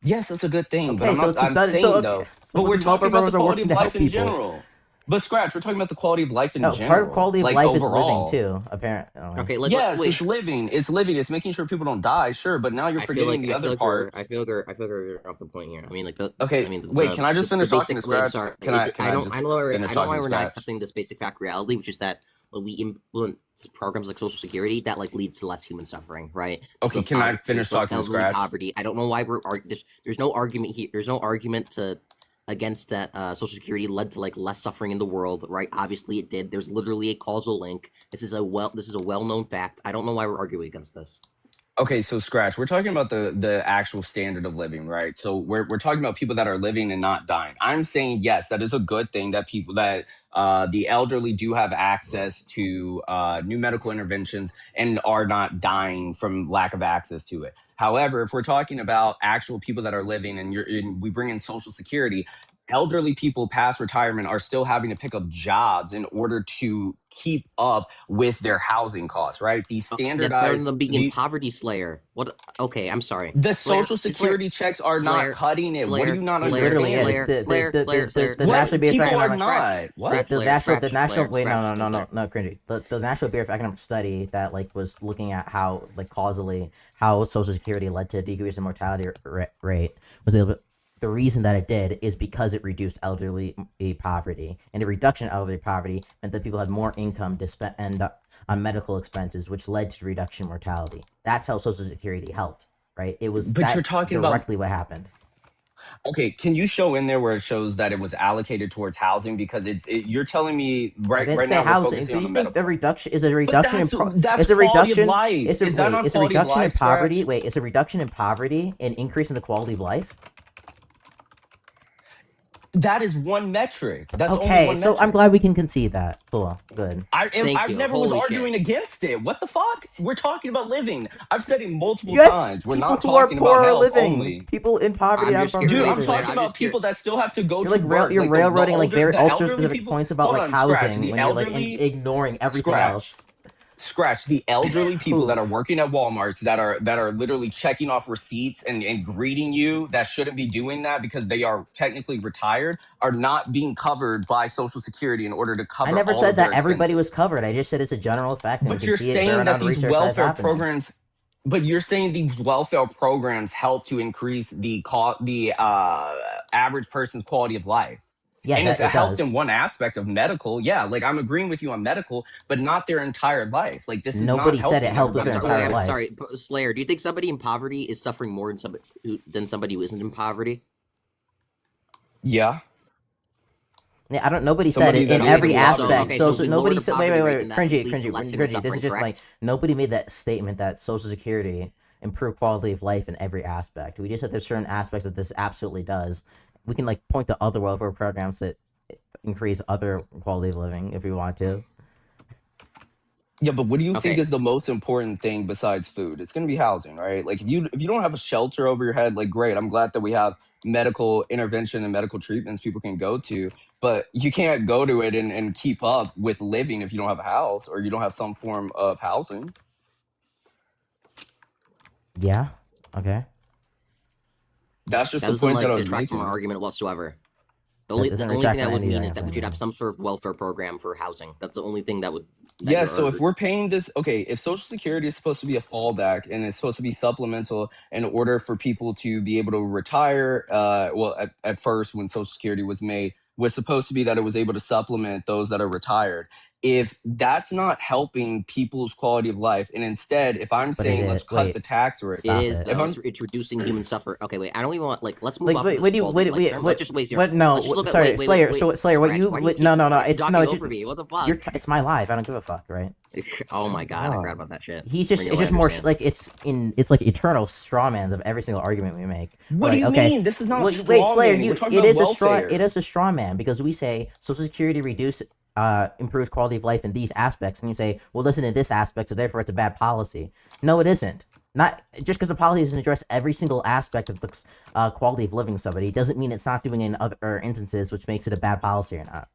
Yes, that's a good thing. Okay, but I'm saying though. so But we're these welfare talking about the programs are quality working of to help life in people. general. But Scratch, we're talking about the quality of life in No, general. part of quality of like life is living overall. too. Apparently. Okay, like Yes, wait. it's living. It's living. It's making sure people don't die. Sure, but now you're I feel forgetting like the I other feel like part. I feel like we're off the point here. I mean, like Okay, wait. Can I just finish talking to basic. Wait, I'm Scratch? sorry. Can I? Can I just I know finish why talking to we're not Scratch? accepting this basic fact reality, which is that when we implement programs like Social Security, that like leads to less human suffering, right? Okay, Less can I poverty, finish less talking to elderly Scratch? poverty. I don't know why there's no argument here. There's no argument to against that Social Security led to like less suffering in the world, right? Obviously, it did. There's literally a causal link. This is a well-known fact. I don't know why we're arguing against this. Okay, so Scratch, we're talking about the actual standard of living, right? So we're talking about people that are living and not dying. I'm saying yes, that is a good thing that people that the elderly do have access to new medical interventions and are not dying from lack of access to it. However, if we're talking about actual people that are living and we bring in Social Security, elderly people past retirement are still having to pick up jobs in order to keep up with their housing costs, right? These That's better than them standardized being in Poverty Slayer. What? Okay, I'm sorry. the Slayer, Social Slayer, Security checks are Slayer, not cutting it. What do Slayer, you not Slayer, Literally understand? is. Slayer, Slayer, Slayer, The What? National Bureau of People are Economic not. What? the National wait no cringy. The National Bureau of Economic Study that like was looking at how like causally how Social Security led to a decrease in mortality rate was able the reason that it did is because it reduced elderly poverty, and the reduction of elderly poverty meant that people had more income to spend on medical expenses, which led to reduction in mortality. That's how Social Security helped, right? It was But you're that's talking about directly what happened. okay. Can you show in there where it shows that it was allocated towards housing? Because you're telling me I right didn't right say now we're housing. focusing Do on you the think the medical. reduction is a But reduction that's is a quality of reduction life. is a Is that not is a quality of reduction in life, poverty Scratch? wait is a reduction in poverty an increase in the quality of life? That is one metric. That's only Okay, one so I'm metric. glad we can concede that. Cool, good. Thank I you. never was Holy arguing shit. against it. What the fuck? We're talking about living. I've said it multiple Yes, times. We're people not who are talking poor about are health living. only. People in poverty I'm are just scared. Dude, living. Wait, I'm Slayer, talking I'm about just scared. people that still have to go You're to like work. you're Like railroading like very the ultra elderly specific people. points about Hold like on, Scratch. housing The when you're like elderly, ignoring everything Scratch. else. Scratch. The elderly people that are Oof. working at Walmart's that are literally checking off receipts and greeting you that shouldn't be doing that because they are technically retired are not being covered by Social Security in order to I cover never all said of their that everybody expenses. was covered. I just said it's a general fact and we But can you're see it based saying that on these research that's welfare happening. programs, but you're saying these welfare programs help to increase the average person's quality of life. Yeah, And it's that it helped in does. one aspect of medical. Yeah, like I'm agreeing with you on medical, but not their entire life. Like this is not Nobody said it helping helped with I'm their everybody's sorry. entire I'm life. life. sorry, Slayer. Do you think somebody in poverty is suffering more than somebody who isn't in poverty? Yeah. Yeah, I don't. Nobody said Somebody it that in is every in poverty. aspect. So we lower nobody the said. Wait, poverty wait, rate, wait. and that Cringy, leads to cringy, less human cringy. This suffering, is just like correct? nobody made that statement that Social Security improved quality of life in every aspect. We just said there's certain aspects that this absolutely does. We can like point to other welfare programs that increase other quality of living if we want to. Yeah, but what do you think Okay. is the most important thing besides food? It's going to be housing, right? Like if you don't have a shelter over your head, like great, I'm glad that we have medical intervention and medical treatments people can go to, but you can't go to it and keep up with living if you don't have a house or you don't have some form of housing. Yeah. Okay. That's just That the doesn't point that I like was detract from our making. argument whatsoever. The That only doesn't thing retract that from would mean anything is that we I'm should have saying. some sort of welfare program for housing. That's the only thing that would Yeah, you're so if arguing. we're paying this, okay, if Social Security is supposed to be a fallback and it's supposed to be supplemental in order for people to be able to retire, well, at first when Social Security was made, was supposed to be that it was able to supplement those that are retired. If that's not helping people's quality of life, and instead, if I'm But it saying let's is. cut the Wait. tax rate, It Stop is it. if though. I'm It's reducing human suffer. Okay, wait. I don't even want let's move Like off of wait, this what do you quality of wait life wait term. what Let's just wait here. what no Let's just look at sorry wait, Slayer wait, Slayer what Scratch. you Why do wait, keep no fucking it's talking no over me? What the fuck? it's my life. I don't give a fuck, right? Oh my god, I No. forgot about that shit. He's just Bring it it's away, just more understand. like it's like eternal strawmans of every single argument we make. what We're do like, you okay, mean? This is not a wait, straw Slayer, man. you We're talking it about is a straw welfare. man because we say Social Security improves quality of life in these aspects, and you say, well, listen in this aspect, so therefore it's a bad policy. No, it isn't. Not just because the policy doesn't address every single aspect of the quality of living of somebody doesn't mean it's not doing it in other instances, which makes it a bad policy or not.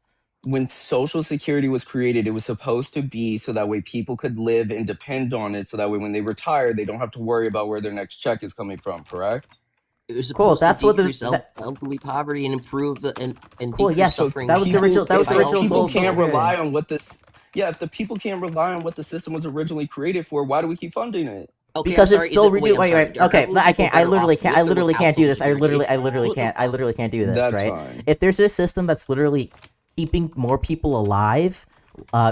When Social Security was created, it was supposed to be so that way people could live and depend on it, so that way when they retire, they don't have to worry about where their next check is coming from, correct? It was Cool, supposed that's to what the- decrease that- elderly poverty and improve the and Cool, decrease yes, suffering. that was the people- original. That was the if original people goal of can't the rely on what this. Yeah, if the people can't rely on what the system was originally created for, why do we keep funding it? Okay, because I'm it's sorry, still is it, wait, I'm wait, sorry, wait. are Okay, elderly I people can't. I better literally off can't. with I or literally without can't do Social this. I literally Security? can't. I literally can't do this. That's right? fine. If there's a system that's literally keeping more people alive,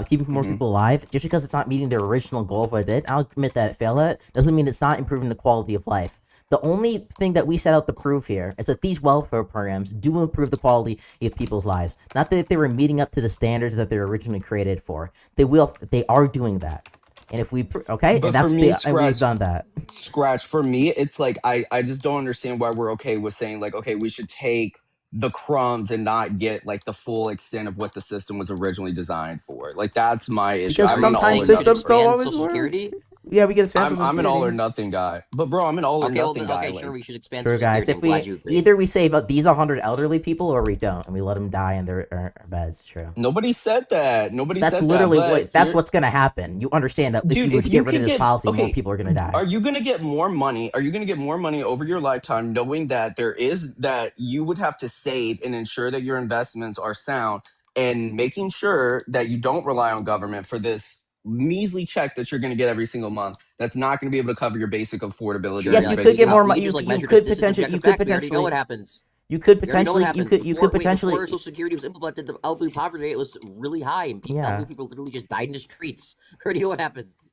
keeping more Mhm. people alive, just because it's not meeting their original goal of what it did, I'll admit that it failed at, doesn't mean it's not improving the quality of life. The only thing that we set out to prove here is that these welfare programs do improve the quality of people's lives. Not that they were meeting up to the standards that they were originally created for. They are doing that. And if we, okay, But and that's for me, and we've Scratch, done that. Scratch, for me, it's like I just don't understand why we're okay with saying like, okay, we should take the crumbs and not get like the full extent of what the system was originally designed for. Like that's my issue. Because I'm an all or sometimes nothing. systems don't expand always Social work. Security? Yeah, we get a Social I'm an all or Security. nothing guy. But bro, I'm an all or Okay, well, nothing then, guy. okay, like, sure, we should expand True, Social guys. Security. If I'm glad you we agree. either we save these 100 elderly people or we don't, and we let them die in their beds. True. nobody said that. Nobody That's said literally that. But that's here- what's gonna happen. You understand that Dude, if you were if to you get rid of could this get policy, more okay, people are gonna die. are you gonna get more money? Are you gonna get more money over your lifetime knowing that that you would have to save and ensure that your investments are sound and making sure that you don't rely on government for this measly check that you're gonna get every single month? That's not gonna be able to cover your basic affordability. Sure, Yes, yeah, you we could can get just- more we money. can just, like, You measure could this. This is potentially. objective You fact. could We already know what potentially. happens. You could We already know what potentially. You happens. could. You could potentially. Before Social Security was implemented, the elderly poverty rate was really high, and Yeah. elderly people literally just died in the streets. We already know what happens.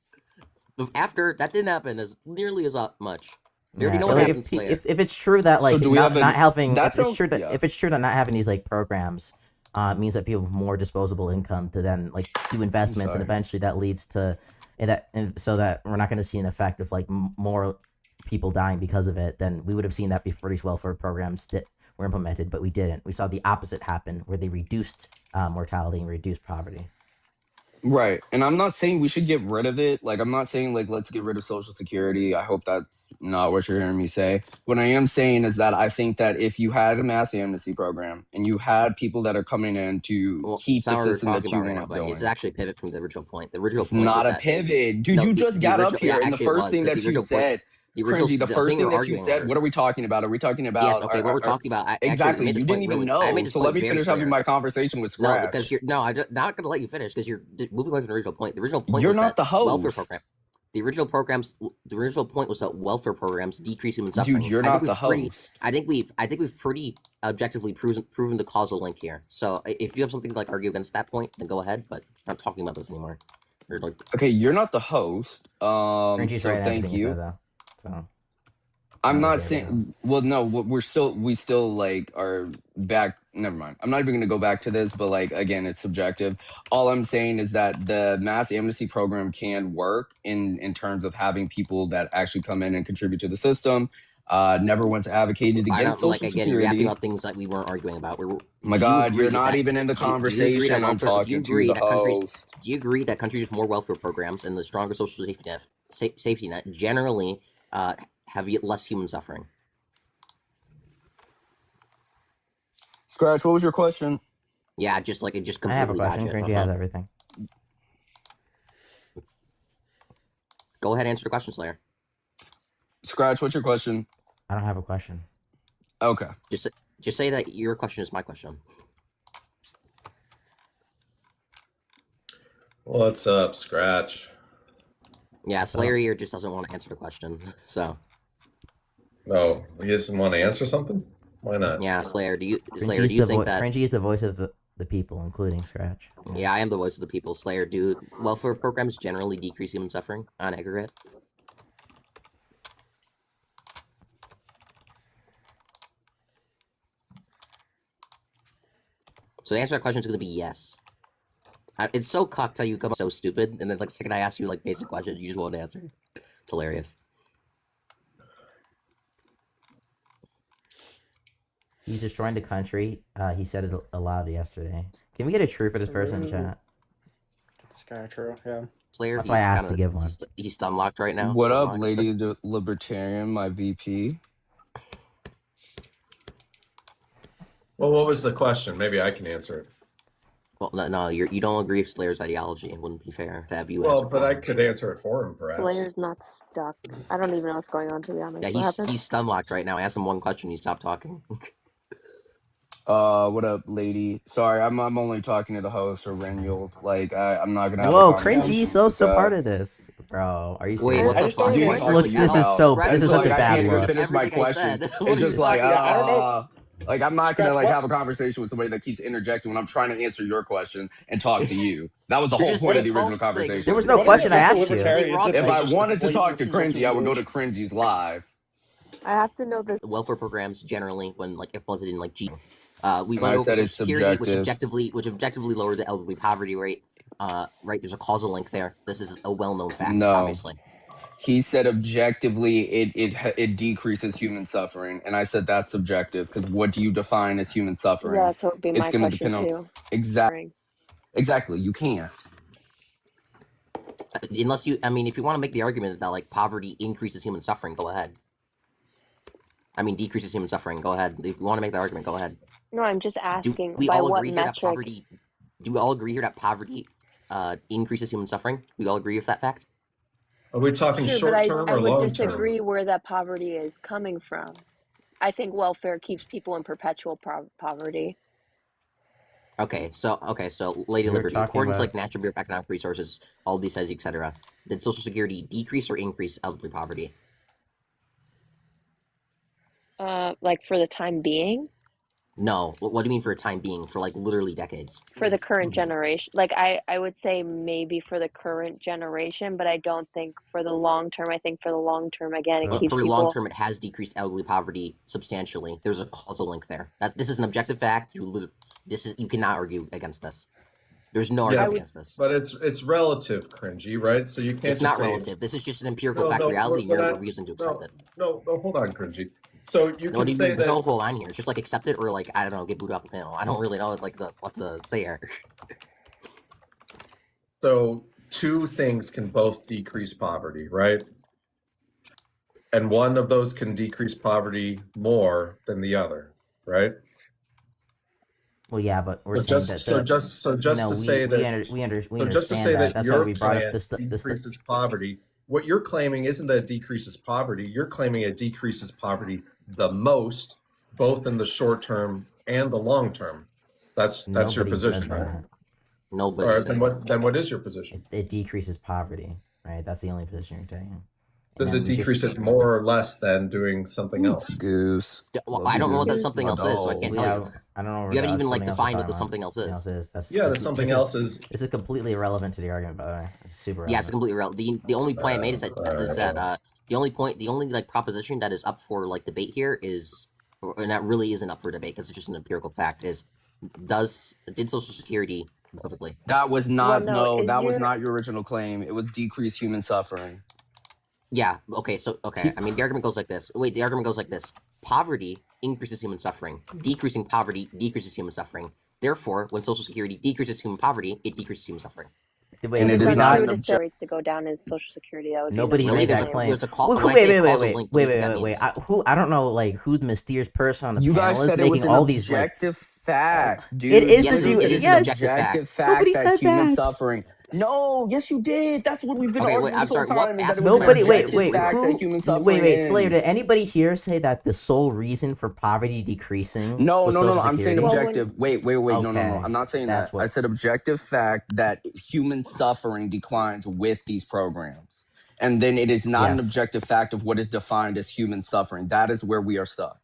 But after, that didn't happen as nearly as much. We already know what like, happens, Slayer. if it's true that like do we not, have not having that's if it's true that yeah. if it's true that not having these like programs means that people have more disposable income to then like do investments, and sorry. eventually that leads to and so that we're not going to see an effect of like more people dying because of it, then we would have seen that before these welfare programs were implemented, but we didn't. We saw the opposite happen where they reduced mortality and reduced poverty. Right. And I'm not saying we should get rid of it. Like, I'm not saying, like, let's get rid of Social Security. I hope that's not what you're hearing me say. What I am saying is that I think that if you had a mass amnesty program and you had people that are coming in to keep the system that you want but going, it's actually a pivot from the original point. The original it's point not was a that- pivot. Dude, No, you the- just the got up original- here, yeah, and the actually it first was, thing 'cause that the you original point- said, the original, Cringy, the the first thing thing we're that you arguing said, over- what are we talking about? Are we talking about... Yes, okay, what we're talking about. I actually Exactly, made this you point didn't even really- I know. made this So point let me very finish having clear. my conversation with No, Scratch. because I'm not going to let you finish because you're moving away from the original point. The original point You're was not that the host. welfare program. The original point was that welfare programs decrease human suffering. Dude, you're I think not we've the pretty- host. I think we've pretty objectively proven the causal link here. So if you have something to like argue against that point, then go ahead. But I'm not talking about this anymore. Or like, Okay, you're not the host. Cringy's So right in thank everything he you. said, though. So I'm not not really saying. Well, no, we still like are back. Never mind. I'm not even gonna go back to this, but like again, it's subjective. All I'm saying is that the mass amnesty program can work in terms of having people that actually come in and contribute to the system. Never once advocated I against don't like Social again. You're yapping Security. about things that we weren't arguing about. My do God, agree you're not that- even in the do you agree that conversation. I'm welfare- do you talking to agree the that countries- host. Do you agree that countries with more welfare programs and the stronger social safety net generally have less human suffering? Scratch, what was your question? Yeah, just like it just I have a completely question. dodged it. Cringy has everything. Go ahead, answer the question, Slayer. Scratch, what's your question? I don't have a question. Okay. Just say that your question is my question. What's up, Scratch? Yeah, Slayer here just doesn't want to answer the question. So Oh, he doesn't want to answer something? Why not? yeah, Slayer, do you Cringy think that? Cringy is the voice of the people, including Scratch. Yeah, I am the voice of the people. Slayer, do welfare programs generally decrease human suffering on aggregate? So the answer to that question is going to be yes. It's so cucked how you come up so stupid, and then like the second I ask you like basic questions, you just won't answer. It's hilarious. He's destroying the country. He said it aloud yesterday. Can we get a true for this person in chat? It's kind of true. Yeah. Slayer, That's why I he's asked kinda- to give one. He's stun locked right now. What Stun up, locked. Lady Libertarian, my VP? Well, what was the question? Maybe I can answer it. Well, no, you don't agree with Slayer's ideology. It wouldn't be fair to have you Well, answer but for I him. could answer it for him, perhaps. Slayer's not stuck. I don't even know what's going on, to be honest. Yeah, What happened? he's stun locked right now. I asked him one question, he stopped talking. What up, lady? Sorry, I'm only talking to the host or Renyul. Like, I'm not gonna have Whoa, a conversation cringy, with so this guy. part of this, bro. Are you Wait, serious? what I the just fuck? don't Dude, like Why- Looks, this is so. Scratch This is what such a like, I bad can't even look. finish my everything I question. said. It's just like, Yeah, I don't know. like I'm not gonna Scratch like what? have a conversation with somebody that keeps interjecting when I'm trying to answer your question and talk to you. That was the You're whole just point of saying the original both conversation. things. There was no What question I is asked you. libertarians If if I just wanted to blatant talk to refusal Cringy, I would go to engage? Cringy's live. I have to know this. Welfare programs generally, when like implemented in like G, we And went I over said Social it's Security, subjective. which objectively lowered the elderly poverty rate. Right, there's a causal link there. This is a well-known fact, No. obviously. He said objectively it decreases human suffering, and I said that's subjective because what do you define as human suffering? Yeah, so it would be It's my going to question depend on too. exactly. You can't. Unless you, I mean, if you want to make the argument that like poverty increases human suffering, go ahead. I mean, decreases human suffering. Go ahead. If you want to make that argument, go ahead. No, I'm just Do asking we by all what agree here that metric. poverty? Do we all agree here that poverty increases human suffering? We all agree with that fact? Are we talking Sure, but short term I or would long term? disagree where that poverty is coming from. I think welfare keeps people in perpetual poverty. Okay, so Lady We were Liberty, talking according to about- like National Bureau of Economic Resources, all these studies, etc., did Social Security decrease or increase elderly poverty? Like for the time being, No. What do you mean for a time being? For like literally decades? for the current generation. Like I would say maybe for the current generation, but I don't think for the long term. I think for the long term, again, it So- keeps For people. long term, it has decreased elderly poverty substantially. There's a causal link there. This is an objective fact. You cannot argue against this. There's no Yeah, argument against this. But it's relative, Cringy, right? So you can't It's just not say, relative. This is just an empirical No, fact no, reality, and we're you're not- refusing to accept it. No, hold on, Cringy. So you No, can say there's no that. whole line here. It's just like accept it or like I don't know, get booted off the panel. I don't really know like what to say here. So two things can both decrease poverty, right? And one of those can decrease poverty more than the other, right? Well, yeah, but we're So saying just that. so just no, to say that we so understand just to say that That's why your we brought up plan this. decreases poverty. What you're claiming isn't that it decreases poverty. You're claiming it decreases poverty the most, both in the short term and the long term. That's your Nobody position, said right? that. Nobody. All right, said then what is your position? It decreases poverty, right? That's the only position you're taking. And Does then it we decrease just- it more or less than doing something else? Goose. Well, I don't know what that Goose. something else is, so I can't We tell have, you. I don't know. You haven't what even like something else defined we're what the talking something else about. is. That's, Yeah, this, something this else is. is This is completely irrelevant to the argument, by the way. It's super relevant. Yeah, it's completely relevant. The only point I made is that the only like proposition that is up for like debate here is, and that really isn't up for debate because it's just an empirical fact, is did Social Security perfectly? That was not Well, no, is that was your- not your original claim. It would decrease human suffering. Yeah. Okay. So I mean, the argument goes like this. Wait, the argument goes like this: poverty increases human suffering. Decreasing poverty decreases human suffering. Therefore, when Social Security decreases human poverty, it decreases human suffering. Wait, And it we is not True an to object- steroids to go down as Social Security. That would Nobody be made Really, that there's a- claim. there's a cau- Wait, when I wait, say wait, causal wait, link, wait, what do you wait, think wait, that wait. I don't know, like, who's the mysterious person on the You panel guys is said it was making an all these like. objective fact, dude. It is Yes, a it is an yes. objective fact. Nobody that said human that. suffering. No, yes, you did. That's what we've been Okay, arguing wait, I'm this whole sorry, what time. Is that aspect it was an Nobody, wait, objective wait, fact who? that human suffering Wait, Slayer. Did ends. anybody here say that the sole reason for poverty decreasing? No, was no, no, no. Social I'm saying Security? objective. Wait. No, no, no. Okay, I'm not saying that's that. what- I said objective fact that human suffering declines with these programs. And then it is not an Yes. objective fact of what is defined as human suffering. That is where we are stuck.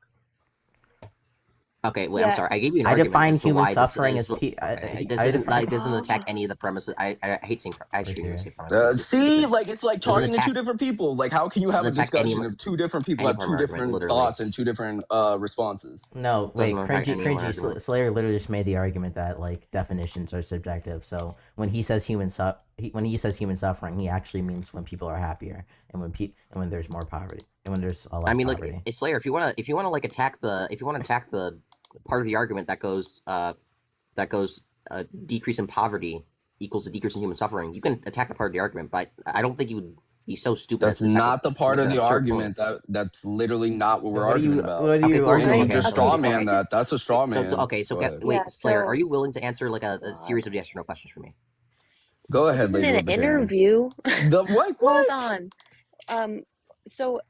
Okay, wait, I'm Yeah. sorry. I gave you an I argument define as to human why suffering this, as this define- doesn't attack any of the premises. I hate saying. I shouldn't even say premises. It's See, stupid. like it's like Doesn't talking to attack- two different people. Like, how can you have a doesn't attack any discussion of two different people any have two argument, different literally. thoughts and two different responses? No, wait, Doesn't impact any cringy. argument. Slayer literally just made the argument that like definitions are subjective. So when he says human suffering, he actually means when people are happier and when there's more poverty and when there's a less I mean, poverty. like, Slayer, if you wanna like attack the part of the argument that goes decrease in poverty equals a decrease in human suffering, you can attack the part of the argument, but I don't think you would He's so stupid. That's at not the part like of an the absurd argument. point. That's literally not what we're What are arguing you? about. What are Okay, you cool. And So you arguing okay, just about? straw okay, man okay. that. That's a straw So man. okay, so Go get ahead. wait, Yeah, Slayer, are so you willing to answer like a God. series of yes or no questions for me? Go This ahead, isn't Lady an Libertarian. interview. The what? Hold What? on. So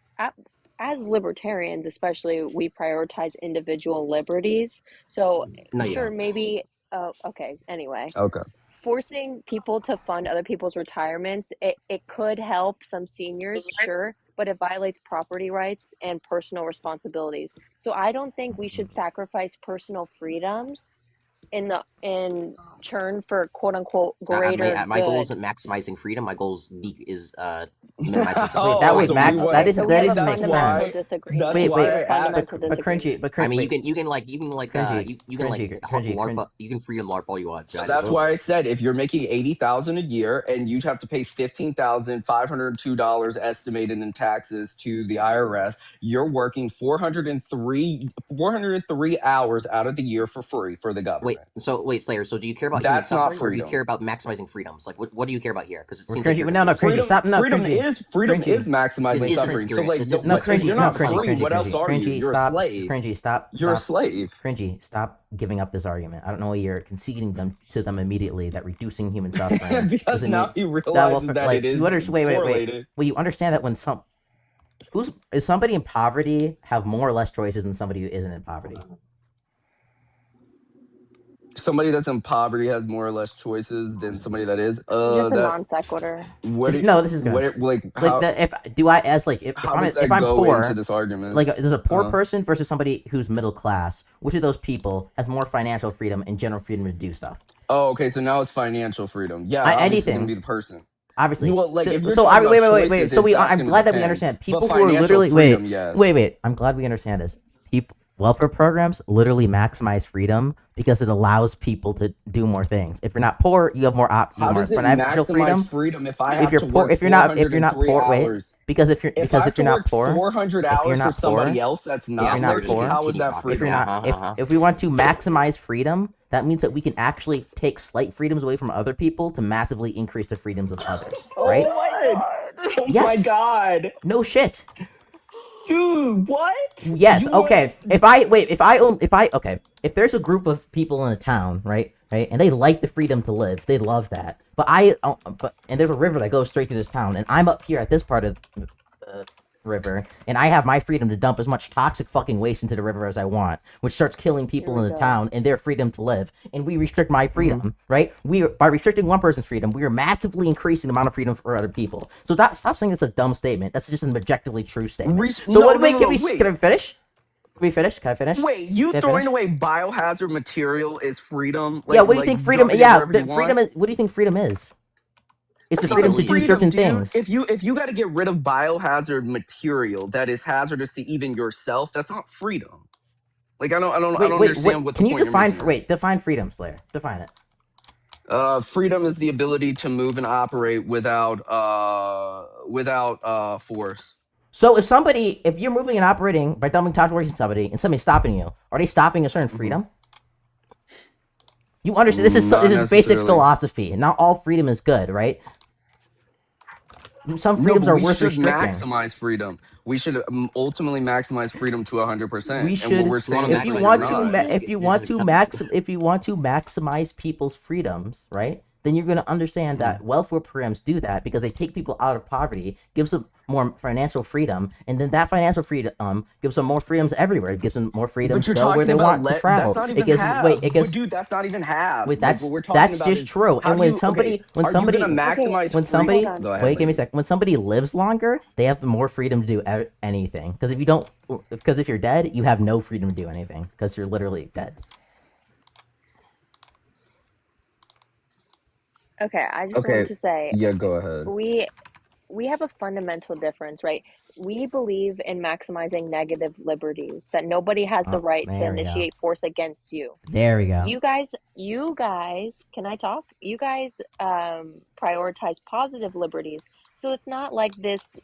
as libertarians, especially, we prioritize individual liberties. So No, you sure, don't. maybe. Okay. Anyway, Okay. forcing people to fund other people's retirements, it could help some seniors, sure, but it violates property rights and personal responsibilities. So I don't think we should sacrifice personal freedoms in turn for quote unquote greater My goal good. isn't maximizing freedom. My goal is minimizing some. Wait, that Oh, wait, so we Max, went. that Okay, isn't so we that have a doesn't make fundamental sense. disagreement. That's Wait, why We have I a asked. fundamental but disagreement. cringy, I mean, wait, you can like cringy, you can like cringy, LARP, cringy. you can freedom LARP all you want. So I that's just why I said if you're making 80,000 a year and you have to pay $15,502 estimated in taxes to the IRS, you're working 403 hours out of the year for free for the government. wait, Slayer. So do you care about human That's not suffering, or do you freedom. care about maximizing freedoms? Like, what do you care about here? Because it We're seems like cringy. you're No, no, confused. cringy. Stop. No, freedom cringy. is Cringy. maximizing This is suffering. So transparent. like, This is No, if cringy. you're No, not cringy. free, Cringy. what else Cringy. are you? Cringy. You're a Stop. slave. Cringy. Stop. You're a Stop. slave. Cringy. Stop giving up this argument. I don't know why you're conceding to them immediately that reducing human suffering Because doesn't now mean he that realizes that like it is you understand. Wait. correlated. Well, you understand that when is somebody in poverty have more or less choices than somebody who isn't in poverty? Somebody that's in poverty has more or less choices than somebody that is. This is just a That non sequitur. what? This is good. Like Like how? if How does that if I'm go poor, into this argument? like there's a poor Uh, person versus somebody who's middle class. Which of those people has more financial freedom and general freedom to do stuff? oh, okay. So now it's financial freedom. Yeah, obviously it's gonna Anything. be the person. Obviously. Well, like if you're So talking about wait. choices, So that's I'm gonna glad that we depend. understand But people who are financial literally freedom, yes. wait. I'm glad we understand this. Welfare programs literally maximize freedom because it allows people to do more things. If you're not poor, you have more How more does it financial maximize freedom. freedom if I If have you're to poor, work if you're not 403 poor, wait, hours? because if If I you're have to not work poor, 400 if you're hours for not somebody poor, else, that's if not you're not freedom. poor, How is that if you're freedom? not if we want to maximize freedom, that means that we can actually take slight freedoms away from other people to massively increase the freedoms of others, right? Oh my god! Oh my Yes. god! No shit. Dude, what? Yes. You wanna Okay. s- If there's a group of people in a town, right, and they like the freedom to live, they love that. And there's a river that goes straight through this town, and I'm up here at this part of the river, and I have my freedom to dump as much toxic fucking waste into the river as I want, which starts killing people Here in we the go. town and their freedom to live. And we restrict my freedom, right? By restricting one person's freedom, we are massively increasing the amount of freedom for other people. So stop saying it's a dumb statement. That's just an objectively true statement. Can I finish? Can we finish? Can I finish? Wait, you Can I throwing finish? away biohazard material is freedom? Yeah. What do you think freedom? dumping it Yeah. wherever you Freedom want? is. What do you think freedom is? It's the That's not freedom to do freedom, certain dude. things. If you got to get rid of biohazard material that is hazardous to even yourself, that's not freedom. Like I don't understand what the Can you point you're making is. define freedom, Slayer? Define it. Freedom is the ability to move and operate without force. So if you're moving and operating by dumping toxic waste on somebody and somebody's stopping you, are they stopping a certain freedom? You understand? This is Not basic necessarily. philosophy. Not all freedom is good, right? Some freedoms No, are but worth we should restricting. maximize freedom. We should ultimately maximize freedom to 100%. We And should, what we're saying if is you that want you're to not. ma- if you want to maximize people's freedoms, right? Then you're going to understand that welfare programs do that because they take people out of poverty, gives them more financial freedom, and then that financial freedom gives them more freedoms everywhere. It gives them more freedom But to you're go where talking they about want to travel. that's not It even gives half. wait, it gives But dude, that's not even half. wait, Like, what we're talking that's about just is true. how And do when you- somebody okay, when are somebody you gonna maximize when somebody Hold on. Go ahead, wait, give me a lady. sec. When somebody lives longer, they have more freedom to do anything. Because if you're dead, you have no freedom to do anything because you're literally dead. Okay, I just Okay, wanted to say yeah, go ahead. we have a fundamental difference, right? We believe in maximizing negative liberties, that nobody has the Oh, right to there we go. initiate force against you. There we go. You guys, can I talk? You guys prioritize positive liberties. So it's not like this,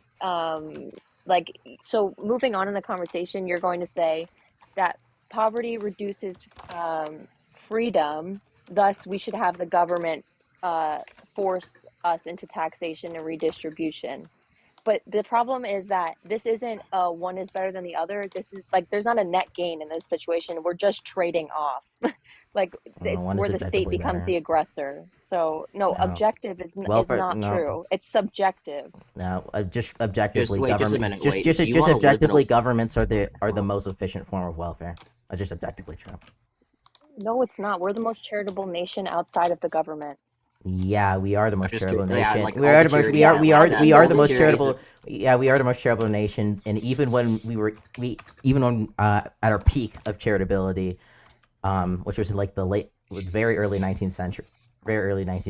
so moving on in the conversation, you're going to say that poverty reduces freedom, thus we should have the government force us into taxation and redistribution. but the problem is that this isn't one is better than the other. This is like there's not a net gain in this situation. We're just trading off. Like it's one is where the state objectively becomes better. the aggressor. So no, No. objective is Welfare- not no. true. It's subjective. No, just objectively, wait, just a government. minute, Just wait, just you just wanna live in a- objectively, governments are the most efficient form of welfare. That's just objectively true. No, it's not. We're the most charitable nation outside of the government. Yeah, we are the most Just charitable cur- yeah, nation. like we all are the the most. We charities are. that We lie are. that We all are the the most charities charitable. Yeah, we are the most charitable nation. And even when even when at our peak of charitability, which was in like very early 19th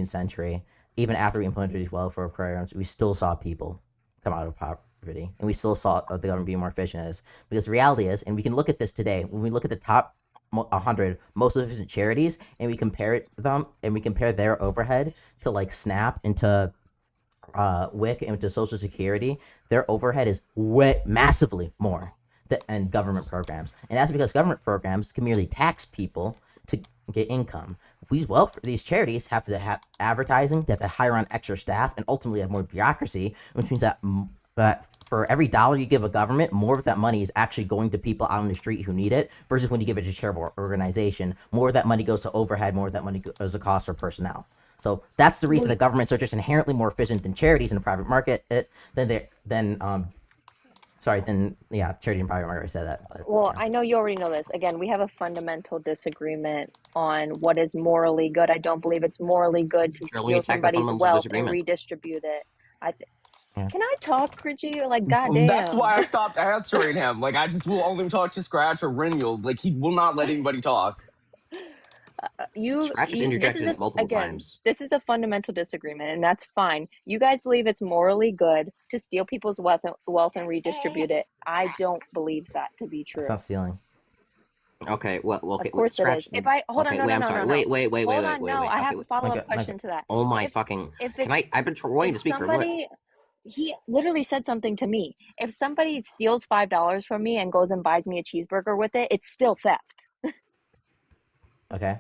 century, even after we implemented these welfare programs, we still saw people come out of poverty, and we still saw the government being more efficient as because the reality is, and we can look at this today when we look at the top 100 most efficient charities, and we compare their overhead to like SNAP and to WIC and to Social Security. Their overhead is massively more than government programs, and that's because government programs can merely tax people to get income. These charities have to have advertising, they have to hire on extra staff, and ultimately have more bureaucracy, which means that for every dollar you give a government, more of that money is actually going to people out on the street who need it, versus when you give it to a charitable organization, more of that money goes to overhead, more of that money goes to cost for personnel. So that's the reason that governments are just inherently more efficient than charities in the private market. Charities in private market. I said that. But, Well, yeah. I know you already know this. Again, we have a fundamental disagreement on what is morally good. I don't believe it's morally good to Sure, let me steal attack that somebody's fundamental wealth and disagreement. redistribute it. Yeah. Can I talk, Gridgy? Like, goddamn. That's why I stopped answering him. Like, I just will only talk to Scratch or Renial. Like, he will not let anybody talk. Scratch is this interjecting is multiple again, times. this is a fundamental disagreement, and that's fine. You guys believe it's morally good to steal people's wealth and redistribute it. I don't believe that to be true. It's not stealing. Okay, well, okay, Of course Scratch. it is. If I hold okay, on, no, wait, no, I'm no, sorry. no, no. Wait. Hold on, no, I have Okay, a follow-up Okay, question to that. oh my If- fucking! if Can it's- I've been wanting to If speak for what? somebody, he literally said something to me. If somebody steals $5 from me and goes and buys me a cheeseburger with it, it's still theft. Okay.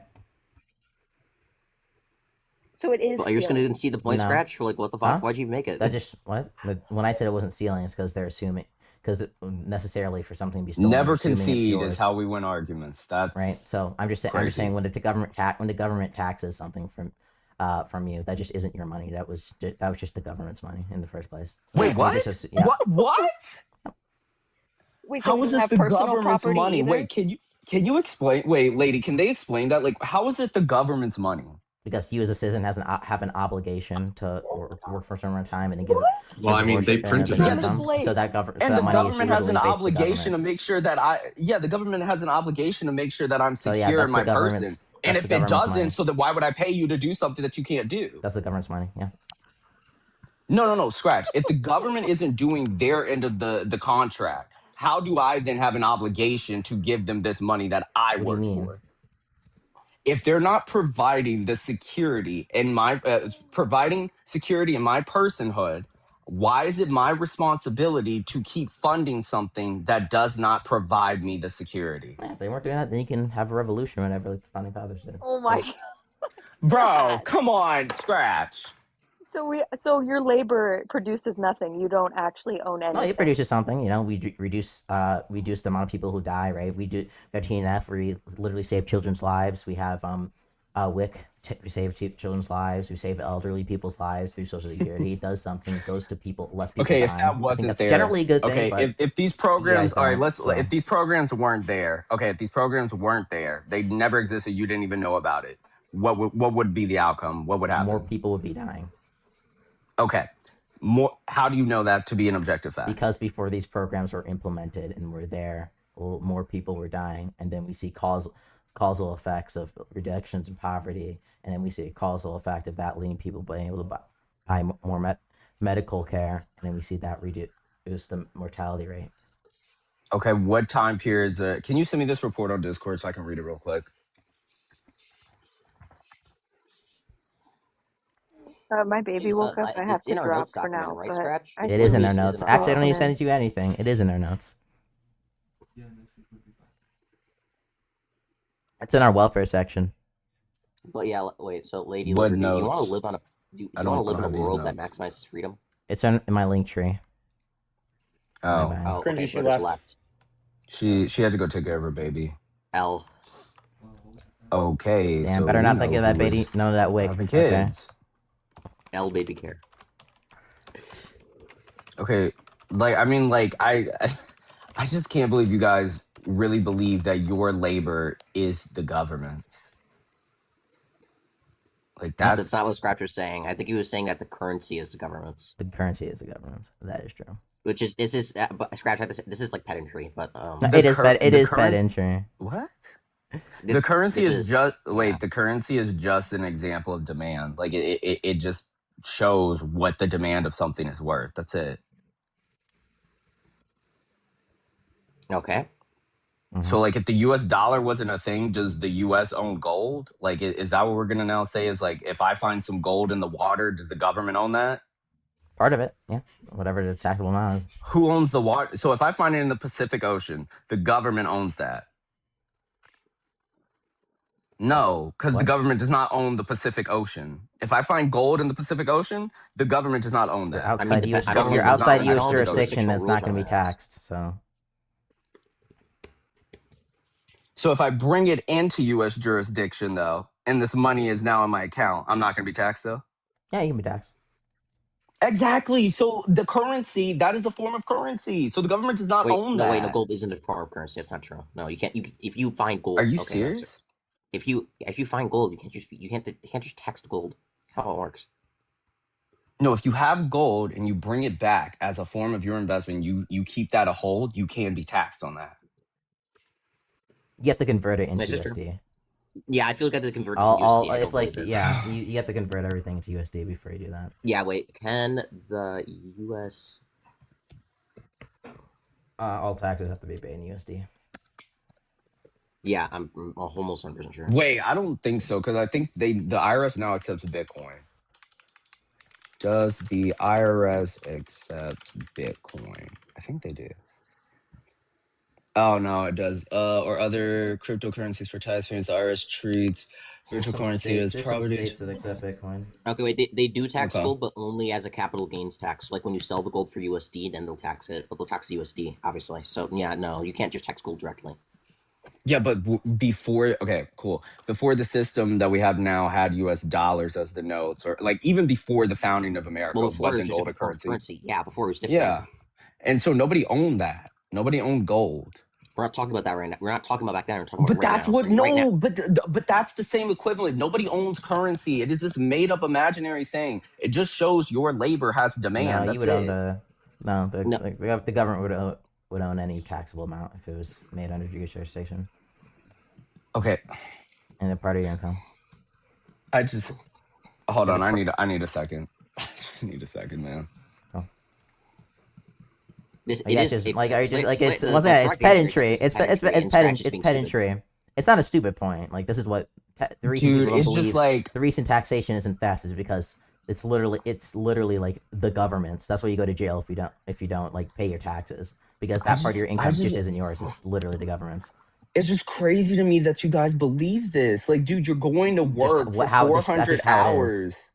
So it is. Are you just gonna stealing. see the point, No. Scratch? Or like, what the fuck? Huh? Why'd you even make it? That just what? When I said it wasn't stealing, it's because they're assuming because necessarily for something to be stolen, Never they're assuming it's concede yours, is how we win arguments. That's right? So I'm just saying crazy. when the government taxes something from you, that just isn't your money. That was just the government's money in the first place. Wait, And what? you just yeah. What? Wait, How so is you this have the personal government's property money? either? Wait, can you explain? Wait, lady, can they explain that? Like, how is it the government's money? Because you as a citizen have an obligation to work for a certain amount of time and then give. Well, I mean, they printed it. it. So that government. And so the that money government is has an legally based to obligation to governments. make sure that the government has an obligation to make sure that I'm So, secure yeah, in that's my the government's- person. And that's if the it government's doesn't, money. so then why would I pay you to do something that you can't do? That's the government's money. Yeah. No, Scratch. If the government isn't doing their end of the contract, how do I then have an obligation to give them this money that I What do you work mean? for? If they're not providing the security in my providing security in my personhood, why is it my responsibility to keep funding something that does not provide me the security? Yeah, if they weren't doing that, then you can have a revolution whenever like the founding fathers did. Oh my god. Bro, come on, Scratch. So your labor produces nothing. You don't actually own anything. No, it produces something. You know, we reduce the amount of people who die. Right. We have TNF where we literally save children's lives. We have WIC. We save children's lives. We save elderly people's lives through Social Security. It does something. It goes to less people. Okay, if dying. that wasn't that's there, generally a good thing. okay, but if these programs, guys all right, don't, let's so. if these programs weren't there, okay, if these programs weren't there, they never existed. You didn't even know about it. What would be the outcome? What would happen? More people would be dying. Okay, more. How do you know that to be an objective fact? Because before these programs were implemented and were there, more people were dying, and then we see causal effects of reductions in poverty, and then we see a causal effect of that leading people being able to buy more medical care, and then we see that reduce the mortality rate. Okay, what time periods? Can you send me this report on Discord so I can read it real quick? My baby woke up. I have it's in to our drop notes for document, now. right, But Scratch? I It is in our Release notes. in Actually, I don't need to listening. send you anything. It is in our notes. It's in our welfare section. But yeah, wait. So, Lady What Liberty, do you notes? want to live on a do you I want to don't live in a have these world that notes. maximizes freedom? It's in my link tree. Oh, bye. Oh, Cringy, okay. she Brothers left. she had to go take care of her baby. L. Okay, Damn, so better we not know give that who baby is none of that wick. having Okay. kids. L baby care. Okay, like I mean, like I just can't believe you guys really believe that your labor is the government's. Like That's not what that's Scratcher's saying. I think he was saying that the currency is the government's, The currency is the government. That is true. which is this is but Scratch had to say, this is like pedantry, but No, The it is cur- it the is currency. pedantry. What? this, The currency this is just yeah. wait. The currency is just an example of demand. Like it just shows what the demand of something is worth. That's it. Okay. So like if the US dollar wasn't a thing, does the US own gold? Like is that what we're gonna now say is like if I find some gold in the water, does the government own that? Part of it, yeah. Whatever the taxable amount is. Who owns the water? So if I find it in the Pacific Ocean, the government owns that. No, because the What? government does not own the Pacific Ocean. If I find gold in the Pacific Ocean, the government does not own You're that. outside dep- U.S. I don't You're know- outside I U.S. don't think those jurisdiction. That's jurisdictional not going to be rules on that. taxed. So So if I bring it into U.S. jurisdiction, though, and this money is now in my account, I'm not going to be taxed, though? yeah, you can be taxed. Exactly. So the currency, that is a form of currency. So the government does not Wait, own no, that. wait, no. Gold isn't a form of currency. That's not true. No, you can't. You if you find gold. Are you okay, no, serious? if you find gold, you can't just tax the gold. How it works? No, if you have gold and you bring it back as a form of your investment, you keep that a hold, you can be taxed on that. You have to convert it into This is true. USD. Yeah, I feel like I have to convert to All USD. I if don't like believe this. yeah, you have to convert everything into USD before you do that. Yeah, wait. Can the US? All taxes have to be paid in USD. Yeah, I'm almost 100% sure. Wait, I don't think so because I think the IRS now accepts Bitcoin. Does the IRS accept Bitcoin? I think they do. Oh no, it does. Or other cryptocurrencies for taxpayers. The IRS treats cryptocurrency as property. States that accept Bitcoin. Okay, wait. They do tax Okay. gold, but only as a capital gains tax. Like when you sell the gold for USD, then they'll tax it. But they'll tax the USD, obviously. So yeah, no, you can't just tax gold directly. Yeah, but before, okay, cool. Before the system that we have now had U.S. dollars as the notes, or like even before the founding of America, Well, before it was wasn't a gold a different form of currency. Yeah, before it was different. Yeah, and so nobody owned that. Nobody owned gold. We're not talking about that right now. We're not talking about back then. We're talking about But right that's now. what And right now, but that's the same equivalent. Nobody owns currency. It is this made up imaginary thing. It just shows your labor has demand. No, you That's would own it. the government would own any taxable amount if it was made under your jurisdiction Okay, and a part of your income. I just hold on. I need a second. I just need a second, man. this Like, it is just if- like are you just like it's the once again, it's correct answer is pedantry. It's and Scratch is being stupid. pedantry. It's not a stupid point. Like this is what the reason Dude, people don't it's believe just like the recent taxation isn't theft is because it's literally like the government's. That's why you go to jail if you don't like pay your taxes because that part of your income just isn't yours. It's literally the government's. it's just crazy to me that you guys believe this. Like, dude, you're going to work for that's 400 just how it is. hours.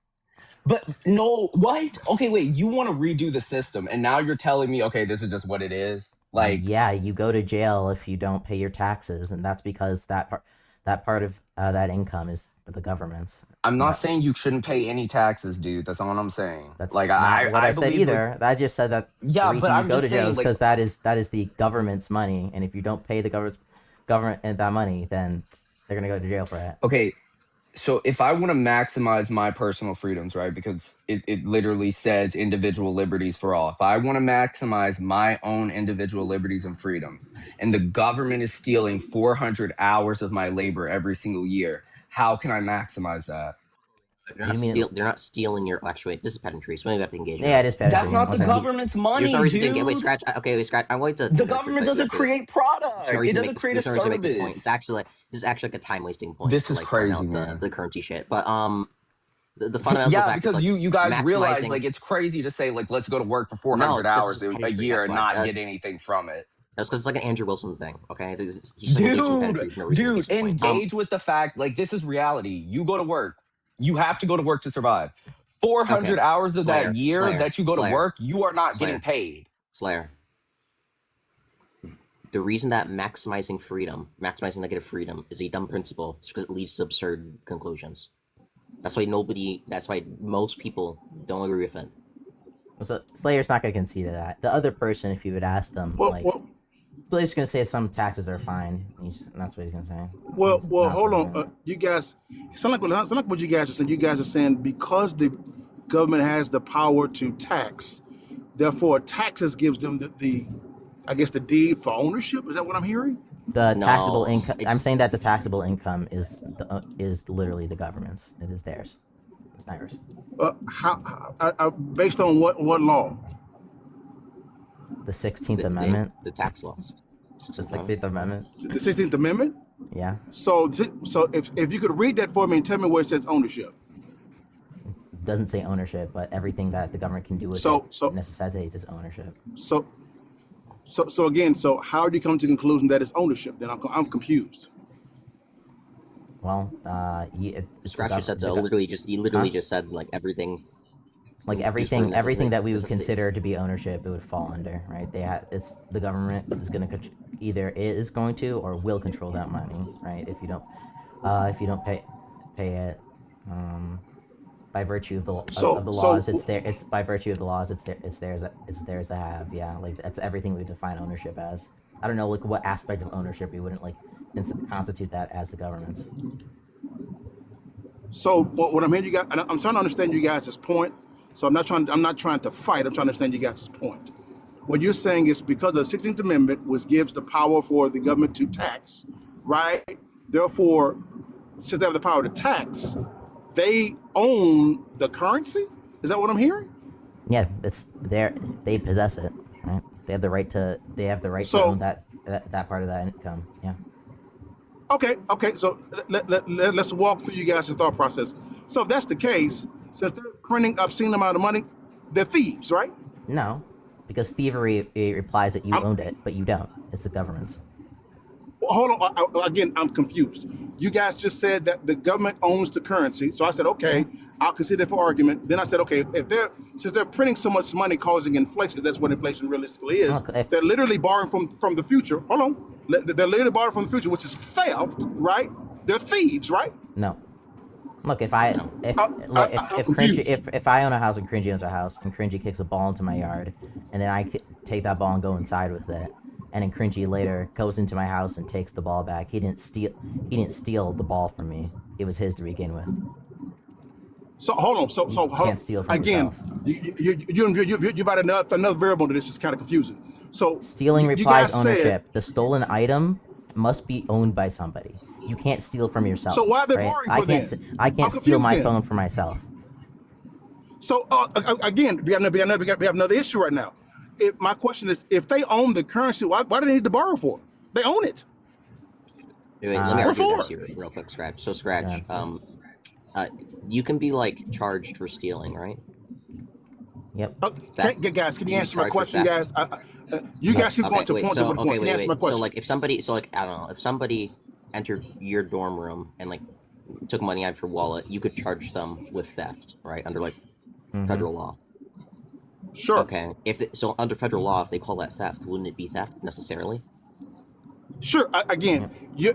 But no, what? Okay, wait, you want to redo the system, and now you're telling me, okay, this is just what it is? Like, yeah, you go to jail if you don't pay your taxes, and that's because that part of that income is the government's. I'm not saying you shouldn't pay any taxes, dude. That's not what I'm saying. That's like, not what I said believe, either. I just said that Yeah, the reason but you I'm go to just jail saying, is like- because that is the government's money, and if you don't pay the government and that money, then they're gonna go to jail for it. Okay, so if I want to maximize my personal freedoms, right? Because it literally says individual liberties for all. If I want to maximize my own individual liberties and freedoms, and the government is stealing 400 hours of my labor every single year, how can I maximize that? They're not stealing your. Actually, wait, this is pedantry. So maybe we have to engage. Yeah, it this. is pedantry. That's not the Okay. government's money, There's no reason to dude. engage. Wait, Scratch. Okay, wait, Scratch. I'm going to. The government doesn't create product. It doesn't create a service. It's actually this is actually like a time wasting point. This to, is like, point out crazy, man. The currency shit, but the fundamental Yeah, fact is, because like, you guys realize maximizing- like it's crazy to say like let's go to work for 400 No, it's 'cause hours it's a pedantry, year that's and why. not get anything from it. That's because it's like an Andrew Wilson thing. Okay, he's just engaging in pedantry for no reason. Dude, He makes a point. engage with the fact like this is reality. You go to work. You have to go to work to survive. 400 Okay, hours of Slayer, that year Slayer, that you go to Slayer, work, you are not Slayer. getting paid. Slayer. the reason that maximizing negative freedom is a dumb principle is because it leads to absurd conclusions. That's why most people don't agree with it. So Slayer's not going to concede to that. The other person, if you would ask them, Slayer's going to say some taxes are fine. That's what he's going to say. Well, hold on. You guys, sound like what you guys are saying. You guys are saying because the government has the power to tax, therefore taxes gives them the deed for ownership. Is that what I'm hearing? The taxable No, income. I'm it's saying that the taxable income is literally the government's. It is theirs. It's not yours. Based on what law? The 16th Amendment. the tax laws. The 16th Amendment. The 16th Amendment. Yeah. So if you could read that for me and tell me where it says ownership. It doesn't say ownership, but everything that the government can do with it necessitates its ownership. So how do you come to the conclusion that it's ownership? Then I'm confused. Well, Scratch your said so. He literally just said like everything. Like everything that we would consider to be ownership, it would fall under, right? It's the government is going to either is going to or will control that money, right? If you don't pay it, by virtue of the laws, it's there. It's by virtue of the laws, it's theirs to have. Yeah, like that's everything we define ownership as. I don't know, like what aspect of ownership we wouldn't like constitute that as the government's. So what I'm hearing you guys, I'm trying to understand you guys' point. So I'm not trying to fight. I'm trying to understand you guys' point. What you're saying is because of the 16th Amendment, which gives the power for the government to tax, right? Therefore, since they have the power to tax, they own the currency? Is that what I'm hearing? Yeah, they possess it, right? They have the right to own that part of that income. Yeah. Okay. So let's walk through you guys' thought process. So if that's the case, since they're printing obscene amount of money, they're thieves, right? No, because thievery implies that you owned it, but you don't. It's the government's. Well, hold on. Again, I'm confused. You guys just said that the government owns the currency. So I said, okay, I'll consider it for argument. Then I said, okay, since they're printing so much money causing inflation, because that's what inflation realistically is, they're literally borrowing from the future. Hold on. They're literally borrowing from the future, which is theft, right? They're thieves, right? No. Look, if I own a house and Cringy owns a house and Cringy kicks a ball into my yard, and then I take that ball and go inside with it, and then Cringy later goes into my house and takes the ball back. He didn't steal the ball from me. It was his to begin with. So hold on. So hold on. Can't steal from Again, you've added another variable to this. Is kind of confusing. So stealing implies ownership. The stolen item must be owned by somebody. You can't steal from yourself. So why are they right? borrowing for I can't steal my phone for myself. So again, we have another issue right now. My question is, if they own the currency, why do they need to borrow for it? They own it. Wait, let me argue this here real quick, Scratch. So Scratch, you can be like charged for stealing, right? Yep. Guys, can you answer my question, guys? You guys keep going to point to point. Can you answer my question? So like if somebody, I don't know, if somebody entered your dorm room and like took money out of your wallet, you could charge them with theft, right? Under like federal law. Sure. Okay. So under federal law, if they call that theft, wouldn't it be theft necessarily? Sure. Again, you're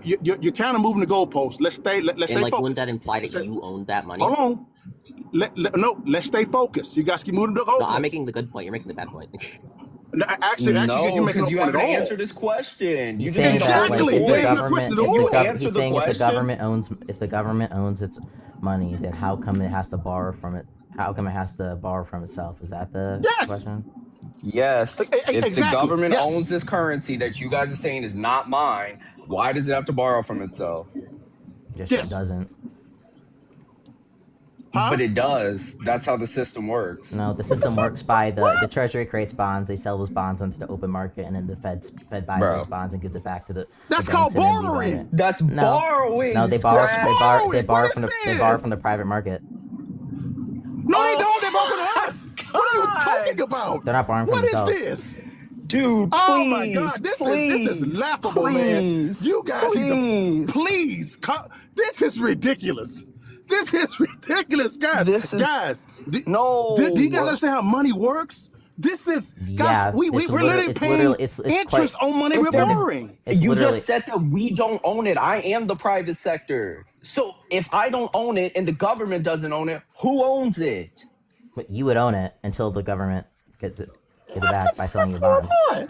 kind of moving the goalposts. Let's stay focused. Wouldn't that imply that you owned that money? Hold on. Let's stay focused. You guys keep moving the goalposts. No, I'm making the good point. You're making the bad point. Actually, you're making no you point haven't at all. answered this question. He's you saying just that like, Exactly. he's saying if the government owns its money, then how come it has to borrow from it? How come it has to borrow from itself? Is that the question? Yes. If Exactly. the government Yes. owns this currency that you guys are saying is not mine, why does it have to borrow from itself? Just Yes. it doesn't. Huh? But it does. That's how the system works. No, the system works by the Treasury creates bonds, they sell those bonds onto the open market, and then the Fed buys Bro. those bonds and gives it back to the That's banks, called and then we run borrowing. it. That's borrowing. No, they borrow Scratch. they borrow What from is they borrow this? from the private market. No, they don't. They're borrowing from us. What are you talking about? They're not borrowing from What is themselves. this? Dude, please. Oh my God, this is laughable, man. You guys need to please. This is ridiculous. This is ridiculous, guys. This is- guys, No. do you guys understand how money works? This is Yeah, guys. We're literally it's paying literally it's quite interest on money we're If they're borrowing. it's You literally just said that we don't own it. I am the private sector. So if I don't own it and the government doesn't own it, who owns it? but you would own it until the government gets it back by selling your Going bond. on?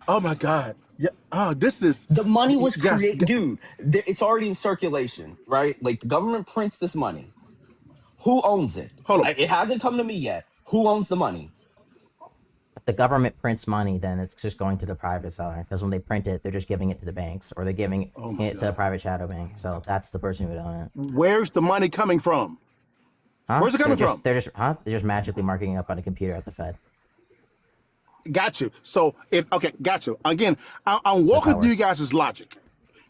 Oh my God. Yeah. Oh, this is The money was guys. created, dude. It's already in circulation, right? Like the government prints this money. Who owns it? Hold on. It hasn't come to me yet. Who owns the money? If the government prints money, then it's just going to the private seller because when they print it, they're just giving it to the banks or they're giving Oh my it to a God. private shadow bank. So that's the person who would own it. Where's the money coming from? Huh? Where's it coming from? They're just magically marking it up on a computer at the Fed. Got you. So if okay, got you. Again, I'm That's how walking it through you works. guys' logic.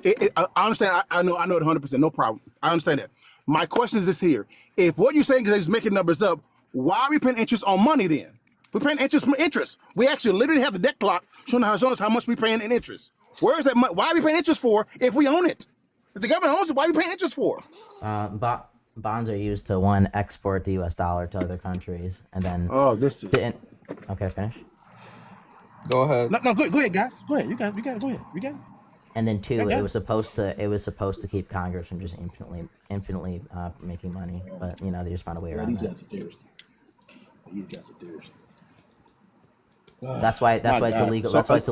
I understand. I know it 100%. No problem. I understand that. My question is this here: if what you're saying is just making numbers up, why are we paying interest on money then? We're paying interest from interest. We actually literally have the debt clock showing us how much we're paying in interest. Where is that money? Why are we paying interest for if we own it? If the government owns it, why are we paying interest for? Bonds are used to one export the U.S. dollar to other countries, and then Oh, this is okay, finish. Go ahead. no. Go ahead, guys. Go ahead. You got it. Go ahead. You got it. And then two, Okay. it was supposed to keep Congress from just infinitely making money, but you know they just found a way around that. guys are thirsty. These guys are thirsty. That's why My it's God. illegal. So, That's why it's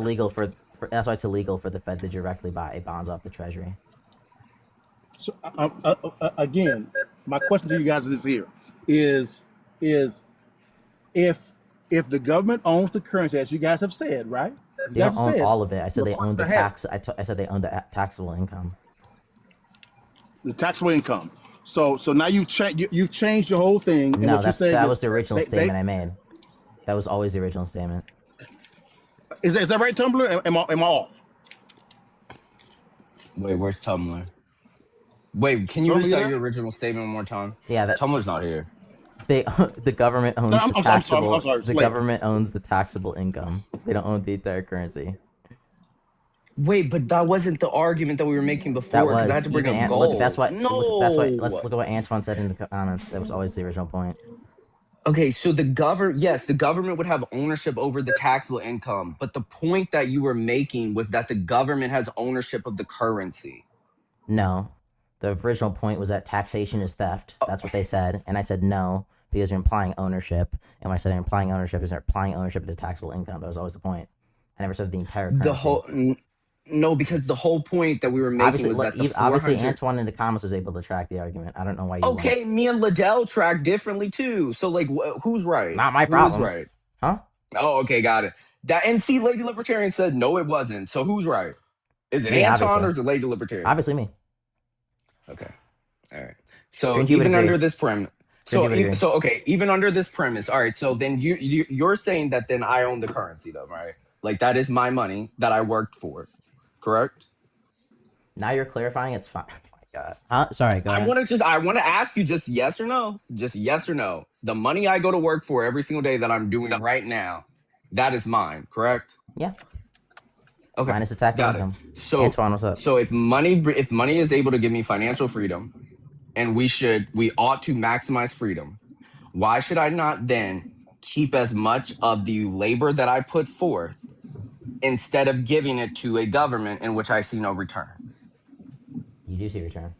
illegal for the Fed to directly buy bonds off the Treasury. So again, my question to you guys is here: is if the government owns the currency, as you guys have said, right? You They guys don't have own said all of it. I said they reports own the to have tax. I said they own the taxable income. the taxable income. So now you've changed your whole thing. And No, what you're saying that is was the original they- statement I made. That was always the original statement. is that right, Tumblr? Am I off? Wait, where's Tumblr? Wait, can you Tumblr, you recite there? your original statement one more time? Yeah, that Tumblr's not here. the government owns No, the I'm taxable. sorry. The Slave. government owns the taxable income. They don't own the entire currency. Wait, but that wasn't the argument that we were making before. That Because I had was to bring even up look. gold. That's why. That's why. Let's No. look at what Antoine said in the comments. That was always the original point. Okay, so the government would have ownership over the taxable income, but the point that you were making was that the government has ownership of the currency. No, the original point was that taxation is theft. That's what they said, and I said no because you're implying ownership. And when I said implying ownership, is they're applying ownership to taxable income. That was always the point. I never said the entire currency. The whole no, because the whole point that we were making was that the Obviously 400. Antoine in the comments was able to track the argument. I don't know why you. Okay, me and Liddell track differently too. So like, who's right? Not my Who is problem. right? Huh? Oh, okay, got it. That NC Lady Libertarian said no, it wasn't. So who's right? Is it Me, Anton obviously. or is it Lady Libertarian? Obviously me. Okay, all right. So Grinky would even agree. under this premise, Grinky would agree. even under this premise, all right. So then you're saying that then I own the currency, though, right? Like that is my money that I worked for, correct? Now you're clarifying. It's fine. Oh my god. Huh? Sorry. Go ahead. I want to ask you just yes or no. Just yes or no. The money I go to work for every single day that I'm doing right now, that is mine, correct? Yeah. Okay. Minus the tax Got it. income. So Antoine, what's up? So if money is able to give me financial freedom, and we ought to maximize freedom, why should I not then keep as much of the labor that I put forth instead of giving it to a government in which I see no return? You do see return.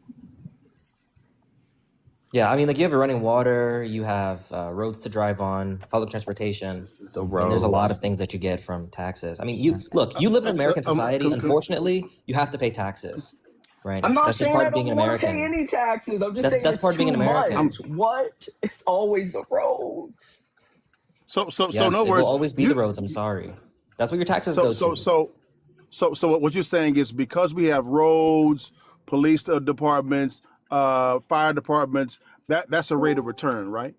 Yeah, I mean, like you have running water, you have roads to drive on, public transportation. The I mean, there's a road. lot of things that you get from taxes. I mean, you live in an American society. Unfortunately, you have to pay taxes, right? I'm not That's just saying part I of being don't an want to pay American. any taxes. I'm just That's- saying that's it's part of being too an American. much. What? It's always the roads. So Yes, in other it words, will always be you- the roads. I'm sorry. That's what your taxes go to. So what you're saying is because we have roads, police departments, fire departments, that's a rate of return, right?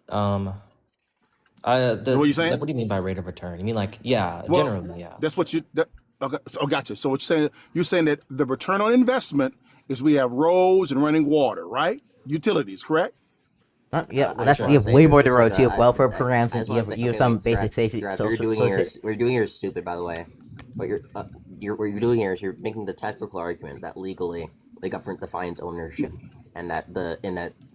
What you saying? Like, what do you mean by rate of return? You mean like, yeah, Well, generally, yeah. That's what you. Okay, so gotcha. So what you're saying that the return on investment is we have roads and running water, right? Utilities, correct? Yeah, I that's just you wanna have say way there's more than just roads. You have welfare I programs, and just you wanna have say- you have okay, some wait, basic Gerard, safety. Gerard, Social. what you're doing here is stupid, by the way. What you're doing here is you're making the technical argument that legally the government defines ownership, and that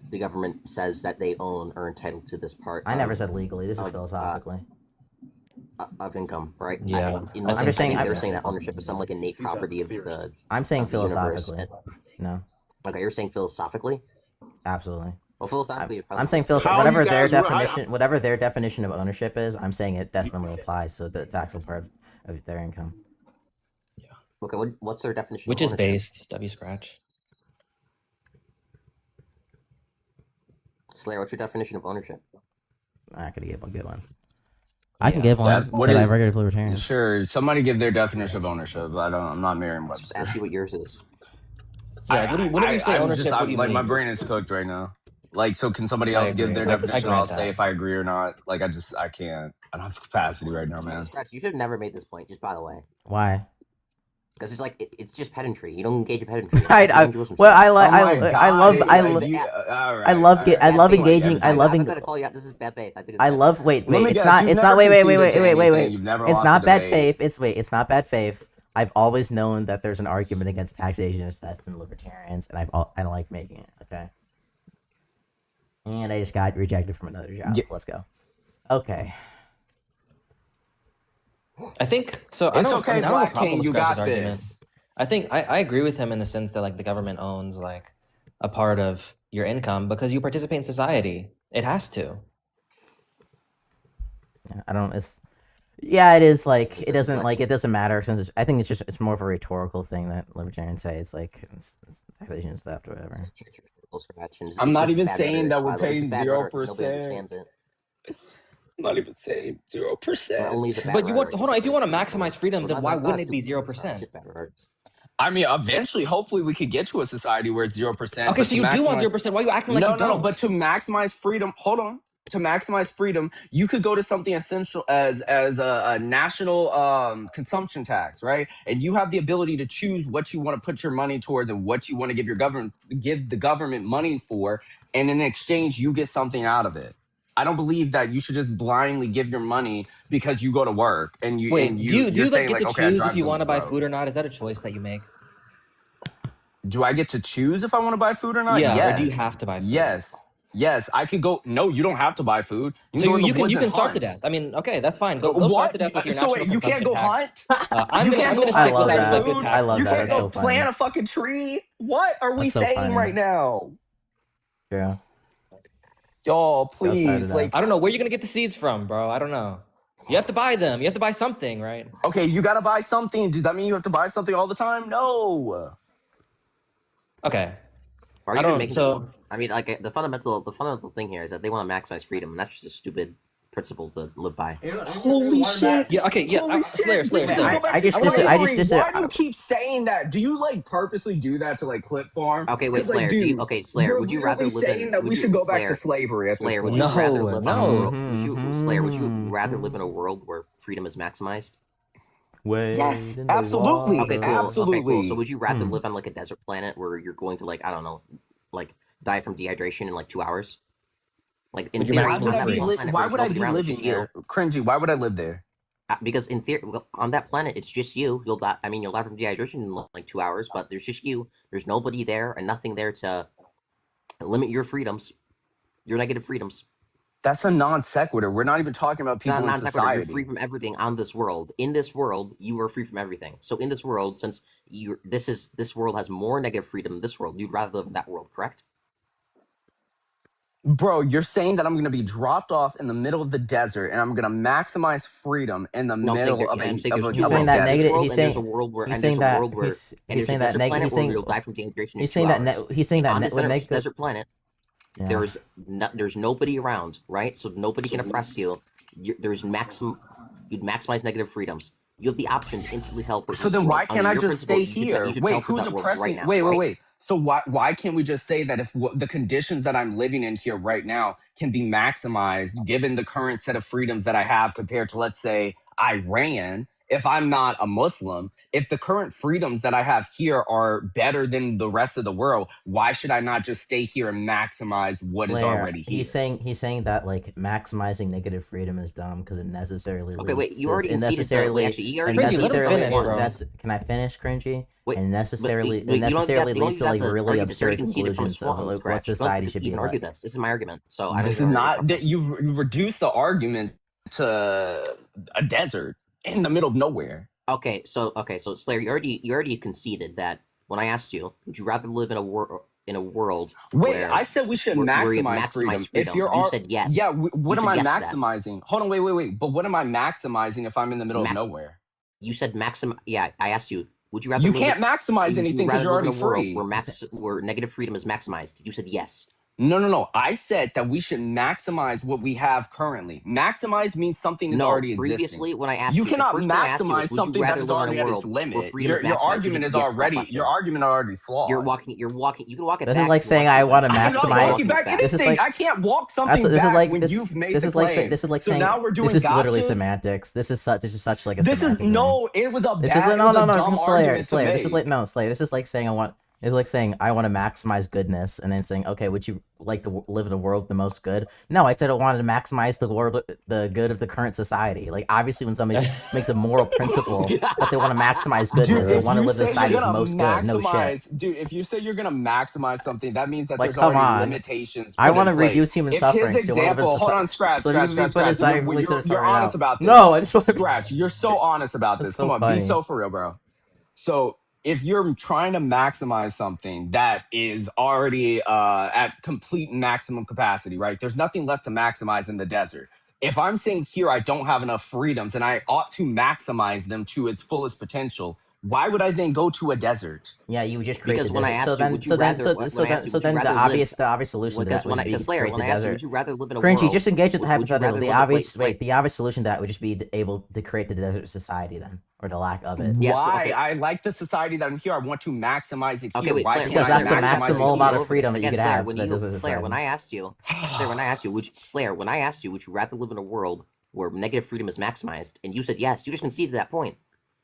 the government says that they own are entitled to this part. I never said legally. This is of, philosophically. Of income, right? Yeah. I'm just saying. They were saying that ownership is some like innate property of the. I'm saying of the universe. philosophically. No. Okay, you're saying philosophically. Absolutely. Well, philosophically, I'm saying How whatever you their guys were- definition, whatever their definition of ownership is, I'm saying it definitely applies to the taxable part of their income. Okay, what's their definition? Which of is ownership? based. W scratch. Slayer, what's your definition of ownership? I'm not gonna give a good one. I can give one. That- what What I is- regular libertarian. Sure, somebody give their definition of ownership. I'm not Merriam Let's just Webster. ask you what yours is. Yeah. Whenever you say I'm ownership, what do you like my mean? brain is cooked right now. Like, so can somebody I else give agree. their I definition? grant I'll that. say if I agree or not. Like, I can't. I don't have the capacity right now, man. Scratch, you should have never made this point. Just by the way, Why? because it's like it's just pedantry. You don't engage in pedantry. Well, I Oh like. my I love. God, I like, love. you- all right, I love. all Get. right. I love Bad faith. engaging. I love. I'm not gonna call you out. This is bad faith. I think it's I bad love. faith. Wait. Let me It's guess, not. you've It's never not. Wait. conceded to anything. You've never It's lost not a bad debate. faith. It's not bad faith. I've always known that there's an argument against taxation and stuff from libertarians, and I like making it. Okay. And I just got rejected from another job. Yeah. Let's go. Okay. I think so. It's okay, I don't have a Black problem King. with You Scratch's got argument. this. I think I agree with him in the sense that like the government owns like a part of your income because you participate in society. It has to. Yeah, I don't. It's. Yeah, it is like it This is doesn't like- like it doesn't matter since I think it's more of a rhetorical thing that libertarians say. It's like it's taxation is theft or whatever. Scratch, and I'm it's not just even bad saying rhetoric, that we're by the way. This is paying bad rhetoric 'cause nobody 0%. understands it. I'm not even saying 0%. Not only is it bad But you want rhetoric, hold on. it's If you want to just- maximize freedom, Well, then that's- why that's not wouldn't it be stupid, it's 0%? just bad rhetoric. I mean, eventually, hopefully, we could get to a society where it's 0%. Okay, but so to you do want maximize- 0%. Why are you acting like no, you no, don't? no. But to maximize freedom, hold on. To maximize freedom, you could go to something essential as a national consumption tax, right? And you have the ability to choose what you want to put your money towards and what you want to give the government money for, and in exchange, you get something out of it. I don't believe that you should just blindly give your money because you go to work and you. Wait, and do you you're like saying get to okay, I choose drive if you down want to this buy road. food or not? Is that a choice that you make? Do I get to choose if I want to buy food or not? Yeah, Yes. or do you have to buy food? Yes, I could go. No, you don't have to buy food. So go in the you woods can and starve to hunt. death. I mean, okay, that's fine. Go starve What? to death with your So national wait, you can't consumption go tax. hunt? I'm You gonna can't go stick hunt with with that food? as good I taxes. love You that. can't That's go so funny. plant a fucking tree. What are we That's so saying funny. right now? True. Y'all, Outside of please, that. like, I don't know where you're gonna get the seeds from, bro. I don't know. You have to buy them. You have to buy something, right? okay, you gotta buy something. Does that mean you have to buy something all the time? No. Okay. Are I you don't- gonna make so- this? I mean, like the fundamental thing here is that they want to maximize freedom, and that's just a stupid principle to live by. Holy shit. Yeah. Okay. Yeah. Holy Slayer. shit. Slayer. Let's Slayer. go back I to just dis- I slavery. just dis- Why do you keep saying that? Do you like purposely do that to like clip farm? Okay, wait, 'Cause, like, Slayer. dude, Okay, Slayer. you're Would you rather literally live saying in? that would we you- should go back to Slayer, slavery at Slayer, this would point? you rather No, live no. on a world? Slayer, would you rather live in a world where freedom is maximized? Yes, absolutely. Okay, cool. Absolutely. Okay, cool. So would you rather live on like a desert planet where you're going to like I don't know, like die from dehydration in like 2 hours? Like in Would you theory, Why maximum on would I that free? be, planet, why there's would I nobody be around, it's living just you. here? Cringy, why would I live there? Because in theory, on that planet, it's just you. You'll die. I mean, you'll die from dehydration in like 2 hours, but there's just you. There's nobody there and nothing there to limit your freedoms, your negative freedoms. That's a non sequitur. We're not even talking about It's not people a in non sequitur. You're society. free from everything on this world. In this world, you are free from everything. So in this world, since this world has more negative freedom than this world, you'd rather live in that world, correct? Bro, you're saying that I'm going to be dropped off in the middle of the desert and I'm going to maximize freedom in the No, I'm saying middle there- of I'm saying a there's of two a He's saying worlds. that There's negative- this world he's and there's a saying- world where he's and there's saying a that world where he's and there's saying a that desert neg- planet he's where saying you'll die from dehydration in he's 2 saying that hours. he's saying that On ne- this would desert, make the desert planet, yeah. there's nobody around, right? So nobody can oppress you. You'd maximize negative freedoms. You have the option to instantly teleport. So to this then world. why can't Under I your just principle, stay you should- here? you should Wait, teleport who's that world oppressing? right now, wait. right? So why can't we just say that if the conditions that I'm living in here right now can be maximized given the current set of freedoms that I have compared to, let's say, Iran, if I'm not a Muslim, if the current freedoms that I have here are better than the rest of the world, why should I not just stay here and maximize what is Blair, already here? he's saying that like maximizing negative freedom is dumb because it necessarily Okay, wait, leads you to- already it conceded, sir. Wait, actually, you already and Cringy, let him necessarily- finish, and bro. can I finish, Cringy? Wait, and necessarily but you don't necessarily have- you leads to don't like have to really argue this. You already absurd conceded from conclusions of from like, what scratch. You don't society have to should be even like. argue this. This is my argument. So I This don't is know where you're not coming that you reduce the argument to a desert in the middle of nowhere. from. Okay, so Slayer, you already conceded that when I asked you, would you rather live in a world Wait, where I said we should where you maximize freedom. If you're you said yes. yeah, what You am said I yes to that. maximizing? Hold on, wait. But what am I maximizing if I'm in the middle of nowhere? You said Yeah, I asked you. Would you rather? You live can't in- maximize would you anything because rather you're live in already a world free. where negative freedom is maximized? You said yes. No. I said that we should maximize what we have currently. Maximize means something is No, already existing. previously when I asked You you, cannot the first thing I asked you was, maximize would you something that rather is live in already a at world its where limit. freedom is Your maximized? argument You is said yes to that already question. your argument already flawed. You're walking. You can walk it This back. is like if you saying want I to, want to but I'm not maximize. walking back This is anything. like I can't walk something this is back like when this. you've made This the is like claim. this is like So saying now we're doing this is literally gotchas? semantics. This is such like a This is semantic thing. no. It was a This bad. is It was a dumb Slayer. argument to Slayer. This is like make. Slayer. This is like saying it's like saying I want to maximize goodness, and then saying, okay, would you like to live in a world the most good? No, I said I wanted to maximize the good of the current society. Like obviously, when somebody makes a moral principle that they want to maximize goodness, Dude, they if want to you live in a say society you're of the gonna most good. No shit. maximize, dude, if you say you're gonna maximize something, that means that Like, there's come already on. limitations. I want to reduce human If suffering. his So you wanna live in a example, hold soci- on, scratch. so you put aside You're, release it you're sorry honest now. about this. No, I just want to Scratch. You're so honest about That's this. so Come on, funny. be so for real, bro. So if you're trying to maximize something that is already at complete maximum capacity, right? There's nothing left to maximize in the desert. If I'm saying here I don't have enough freedoms and I ought to maximize them to its fullest potential, why would I then go to a desert? Yeah, you would just create Because the when I desert. asked So you, then, would you so then, rather? so when I so asked then, you, so would you then the rather obvious live? solution to Because that when would be Slayer, create when the I asked you, desert. would you rather live in a Cringy, world? just engage with the would you rather hypothetical. The live in- obvious, wait, wait, the obvious solution to that would just be able to create the desert society then, or the lack of it. Yes, Why? okay. I like the society that I'm here. I want to maximize it here. Okay, wait, Why Slayer, can't Because I that's the maximize maximal it amount here? of freedom that you could Slayer, have. when That you, doesn't Slayer, when decide. I asked you, Slayer, when I asked you, Slayer, when I asked you, would you rather live in a world where negative freedom is maximized, and you said yes, you just conceded that point.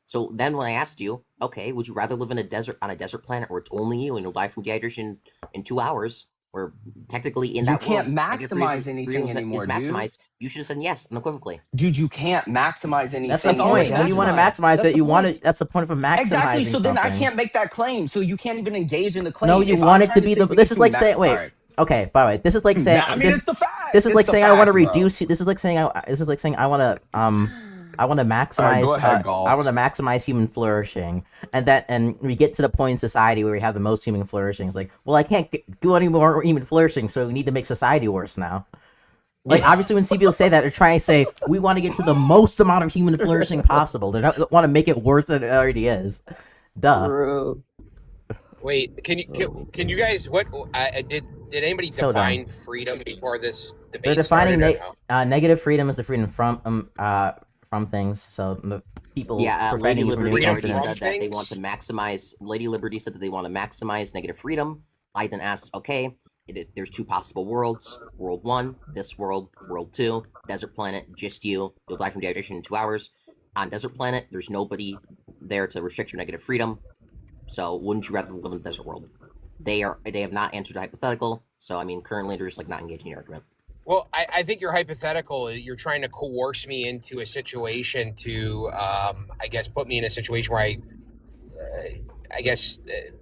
So then when I asked you, okay, would you rather live in a desert planet where it's only you and you'll die from dehydration in 2 hours, where technically in You that can't world, negative maximize freedom anything is anymore, dude. maximized, you should have said yes unequivocally. Dude, you can't maximize anything. That's the in the point. When you want to desert. maximize That's it, the you want point. to. That's the point of maximizing Exactly. So then I something. can't make that claim. So you can't even engage in the claim. No, you If I'm want it to trying be say the. we This need is to like saying. Wait. alright. Okay. By the way, this is like saying. I mean, it's the fact. This is It's like the saying I want to facts, bro. reduce. This is like saying This is like saying I want to. I want to maximize. go ahead, I Galt. want to maximize human flourishing, and we get to the point in society where we have the most human flourishing. It's like, well, I can't do any more human flourishing, so we need to make society worse now. Like, obviously, when people say that, they're trying to say we want to get to the most amount of human flourishing possible. They don't want to make it worse than it already is. Duh. Wait, can you guys did anybody So dumb. define freedom before this debate They're defining started? Or no? negative freedom as the freedom from things. So the people Yeah, Lady preventing you from Liberty doing already things. said that they want to maximize. Lady Liberty said that they want to maximize negative freedom. I then asked, okay, there's two possible worlds: World 1, this world; World 2, desert planet, just you. You'll die from dehydration in 2 hours. On desert planet, there's nobody there to restrict your negative freedom. So, wouldn't you rather live in the desert world? They have not answered the hypothetical. So, I mean, currently they're just like not engaging in the argument. Well, I think you're hypothetical. You're trying to coerce me into a situation to, I guess, put me in a situation where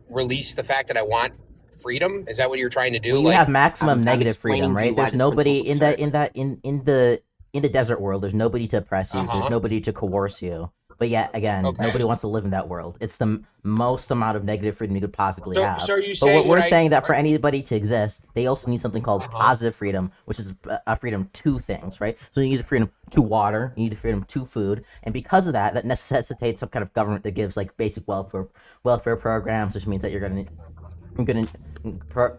release the fact that I want freedom. Is that what you're trying to do? Well, you have maximum I'm negative explaining freedom, to you right? why There's this nobody principle's in the desert world. There's nobody to oppress you. There's Uh-huh. nobody to coerce you. But yet again, Okay. nobody wants to live in that world. It's the most amount of negative freedom you could possibly have. So are you But saying what we're when saying that for anybody to exist, they also need something called positive freedom, which is a freedom to things, right? So you need the freedom to water, you need the freedom to food, and because of that, that necessitates some kind of government that gives like basic welfare programs, which means that you're gonna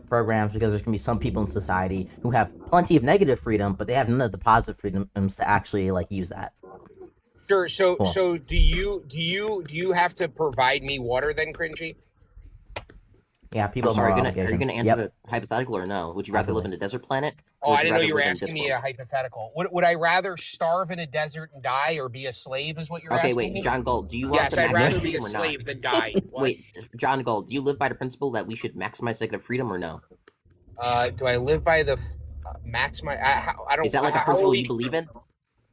programs because there's gonna be some people in society who have plenty of negative freedom, but they have none of the positive freedoms to actually like use that. Sure. So Cool. so do you have to provide me water then, Cringy? Yeah, people I'm have sorry. moral Are you obligation. gonna answer Yep. the hypothetical or no? Would you rather live in a desert planet? Oh, Or would I didn't know rather you were live in asking me Discord? a hypothetical. Would I rather starve in a desert and die, or be a slave? Is what you're Okay, asking wait, me? John Gold, do you want Yes, to I'd maximize rather be a freedom or not? slave than die. What? Wait, John Gold, do you live by the principle that we should maximize negative freedom or no? Do I live by the maximize? I don't. Is that like a how are principle we- you believe in?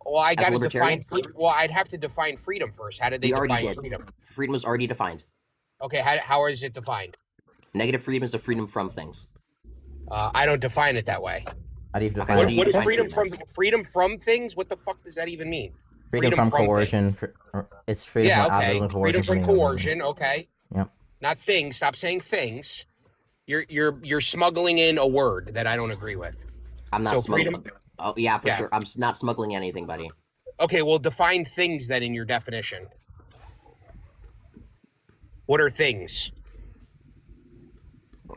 Well, I as a got to libertarian? define. Well, I'd have to define freedom first. How did they We already define did. freedom? Freedom was already defined. Okay, how is it defined? Negative freedom is a freedom from things. I don't define it that way. How do you Okay, define what it? do you What is define freedom from? freedom Freedom from things? What the fuck does that even mean? Freedom from things. coercion. It's freedom Yeah, from okay. coercion. Freedom from coercion. Okay. Yep. Not things. Stop saying things. You're smuggling in a word that I don't agree with. I'm not So smuggling. freedom- Oh yeah, for Yeah. sure. I'm not smuggling anything, buddy. Okay, well, define things then in your definition. What are things?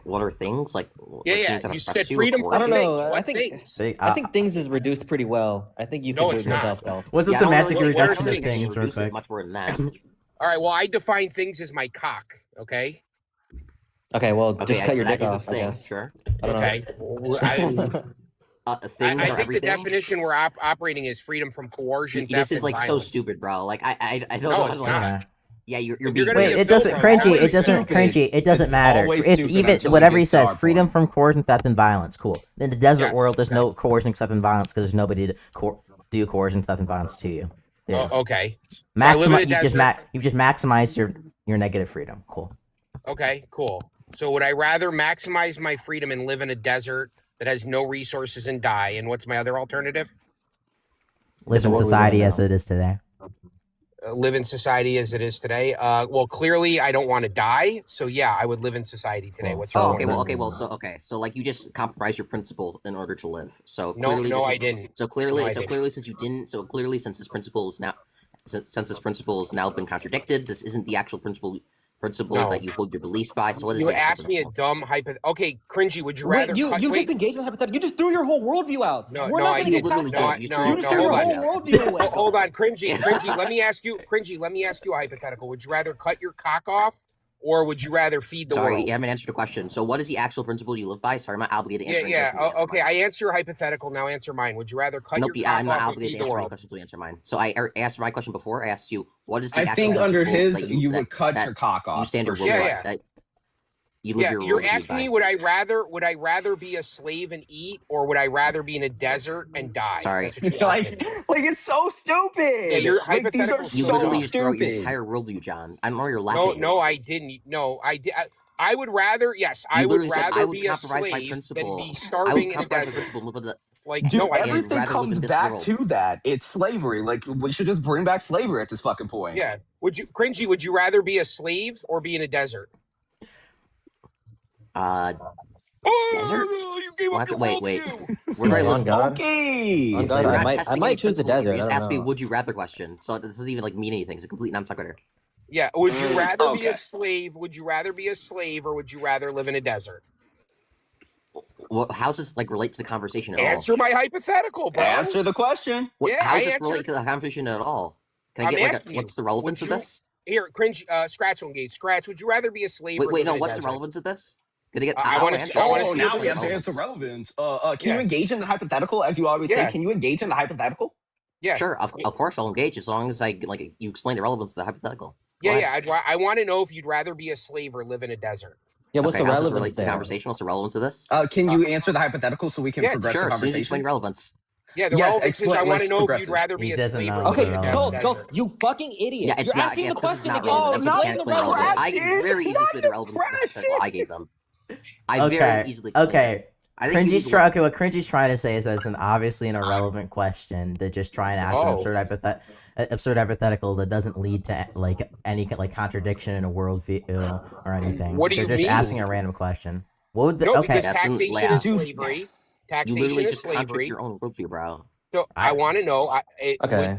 What are things like? Yeah, like yeah, things that you oppress said you or freedom I from coerce don't you? know. things. I What think things? See, I think things is reduced pretty well. I think you No, can do it's it not. yourself, Delt. what's the Yeah, I don't semantic really- what are reduction of things? things, real Reduce it quick? much more than that. All right, well, I define things as my cock. Okay. Okay, well, Okay, just cut your that dick is a off, I thing, guess. Sure. I don't Okay. Well, I Things I are think the everything. definition we're operating is freedom from coercion. This theft, is and like so violence. stupid, bro. Like I don't No, know. it's like, not. Yeah, you're If you're being gonna Wait, be a it doesn't, filter, cringy. always It doesn't, stupid. cringy. It doesn't It's matter. always If stupid even until it whatever he gets to says, our freedom from points. coercion, theft, and violence. Cool. In the desert Yes, world, there's okay. no coercion, theft, and violence because there's nobody to do coercion, theft, and violence to you. There. Oh, okay. So I live in a You've just maximized your negative freedom. Cool. Okay, cool. So would I rather maximize my freedom and live in a desert that has no resources and die? And what's my other alternative? Live It's in what we live society in as now. it is today. Live in society as it is today. Well, clearly I don't want to die, so yeah, I would live in society today. Cool. What's your Oh, alternative? okay. So like you just compromise your principle in order to live. So No, clearly, no, this I is- didn't. So clearly, No, I didn't. since you didn't, so clearly, since this principle is now, since this principle has now been contradicted, this isn't the actual principle No. that you hold your beliefs by. So what is You the actual asked me a principle? dumb Okay, cringy. Would you Wait, rather? you cut- just wait, engaged in the hypothetical. You just threw your whole worldview out. No, We're no, not I going to didn't. get past literally No, that. I- did. You no, threw You your just no, threw your hold whole on. worldview away. Hold on, cringy. Let me ask you, cringy. Let me ask you a hypothetical. Would you rather cut your cock off, or would you rather feed the Sorry, world? you haven't answered the question. So what is the actual principle you live by? Sorry, I'm not obligated to answer. Yeah, any question. okay, I answer your hypothetical. Now answer mine. Would you rather cut Nope, your yeah, cock I'm not off or obligated feed to the answer any world? question until you answer mine. So I answered my question before. I asked you, what is the I actual think under principle his, that you that- would cut that your cock off. you stand your for worldview Yeah, sure. yeah. that you live Yeah, your you're worldview asking by. me would I rather be a slave and eat, or would I rather be in a desert and die? Sorry. That's what you're asking me. like it's so stupid. Yeah, your like these are hypothetical's You so literally so just throw out your stupid. entire worldview, John. I don't know why you're No, laughing. no, I didn't. No, I did. I would rather. Yes, You I would literally said, rather I would be a compromise my slave than principle. be I would starving in a compromise my desert. principle. But Like, Dude, no, I would didn't. everything rather live in comes this back world. to that. It's slavery. Like we should just bring back slavery at this fucking point. Yeah. Would you, cringy? Would you rather be a slave or be in a desert? Desert? You gave up your Wait. worldview. We're not On God. Okay. On God, We're I not might testing any choose the principle here. desert. You just I asked don't me know. would you rather question. So this doesn't even like mean anything. It's a complete non sequitur. Yeah. Would you rather be Okay. a slave? Would you rather be a slave or would you rather live in a desert? Well, how's this like relate to the conversation at Answer my hypothetical, bro. Answer the question. all? Yeah, How I does this answered. relate to the conversation at all? Can I I'm get like asking you, what's the relevance would of you- this? Here, cringe. Scratch will engage. Scratch. Would you rather be a slave? or Wait, live no. in a What's the desert? relevance of this? Gonna get. I I'll wanna answer see- I it. wanna Oh, see now if we have to relevance. answer relevance. Can Yeah. you engage in the hypothetical as you always Yeah. say? Can you engage in the hypothetical? Yeah. Sure, of course I'll engage as long as I like you explain the relevance of the hypothetical. Yeah, Go yeah. ahead. I want to know if you'd rather be a slave or live in a desert. Yeah, what's Okay, the how's this relevance relate to the there? conversation? What's the relevance of this? Can you answer the hypothetical so we can Yeah, progress Sure, the as soon as you explain conversation? relevance. Yeah, the Yes, relevance is I explain- want to let's know progress if you'd it. rather be He a doesn't slave know or what live Okay, in the a go, relevance go. desert. You fucking idiot. Yeah, it's You're not. asking Yeah, the because it's question not again. relevant. It's That's not what in the explain relevance. relevance. I can very easily explain the relevance of the hypothetical. I gave them. I very easily explained it. Okay. I think you need Cringy's to try, look- okay, what Cringy's trying to say is that it's an obviously an irrelevant question to just try and ask an Oh. absurd hypothetical that doesn't lead to like any like contradiction in a worldview or anything. What do You're you just asking mean? a random question. What would the No, okay? because that's an- taxation yeah. is Dude, slavery. You Taxation literally is just contradict slavery. your own worldview, bro. So I want to know. Okay.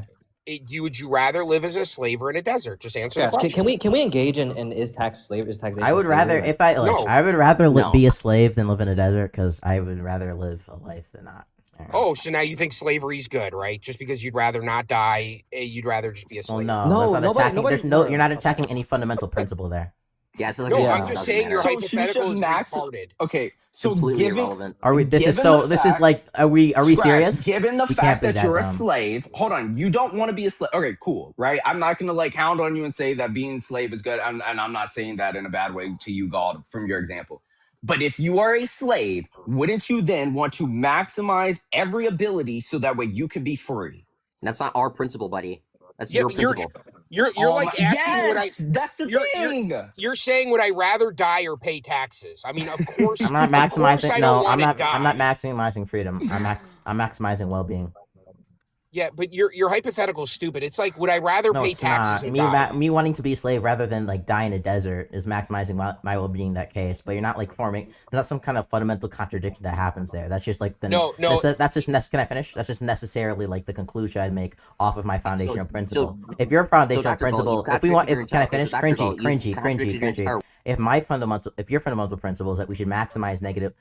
Would you rather live as a slave or in a desert? Just answer the Gosh, question. can we engage in is taxation? I would rather slavery? if I like No. I would rather No. be a slave than live in a desert because I would rather live a life than not. Oh, so now you think slavery's good, right? Just because you'd rather not die, you'd rather just be a Well, slave. no, No, that's not nobody- attacking. nobody- There's no, no. you're not attacking any fundamental principle there. Yeah, it's like No, a I'm Yeah. just saying your So you hypothetical should is max. retarded. Okay, so completely given irrelevant. Are we? This is given so. the This is fact, like. Are we Scratch, serious? given the We can't fact be that that you're a dumb. slave, hold on, you don't want to be a slave. Okay, cool, right? I'm not gonna like hound on you and say that being slave is good, and I'm not saying that in a bad way to you, God, from your example. But if you are a slave, wouldn't you then want to maximize every ability so that way you can be free? That's not our principle, buddy. That's Yeah, your but you're principle. you're like asking would I Yes, that's the you're thing. you're saying would I rather die or pay taxes? I mean, of course, I'm not of course maximizing. I don't No, I'm want to not. die. I'm not maximizing freedom. I'm maximizing well-being. Yeah, but your hypothetical is stupid. It's like would I rather No, pay it's taxes not. or Me, die? me wanting to be a slave rather than like die in a desert is maximizing my well-being in that case. But you're not like forming. There's not some kind of fundamental contradiction that happens there. That's just like the. No. That's just. Can I finish? That's just necessarily like the conclusion I'd make off of my foundational principle. so- If your foundational Dr. Gall, principle, you've if we want, contradicted your if can I entire- finish? so Dr. Gall, Cringy, you've cringy, contradicted your entire- if your fundamental principle is that we should maximize negative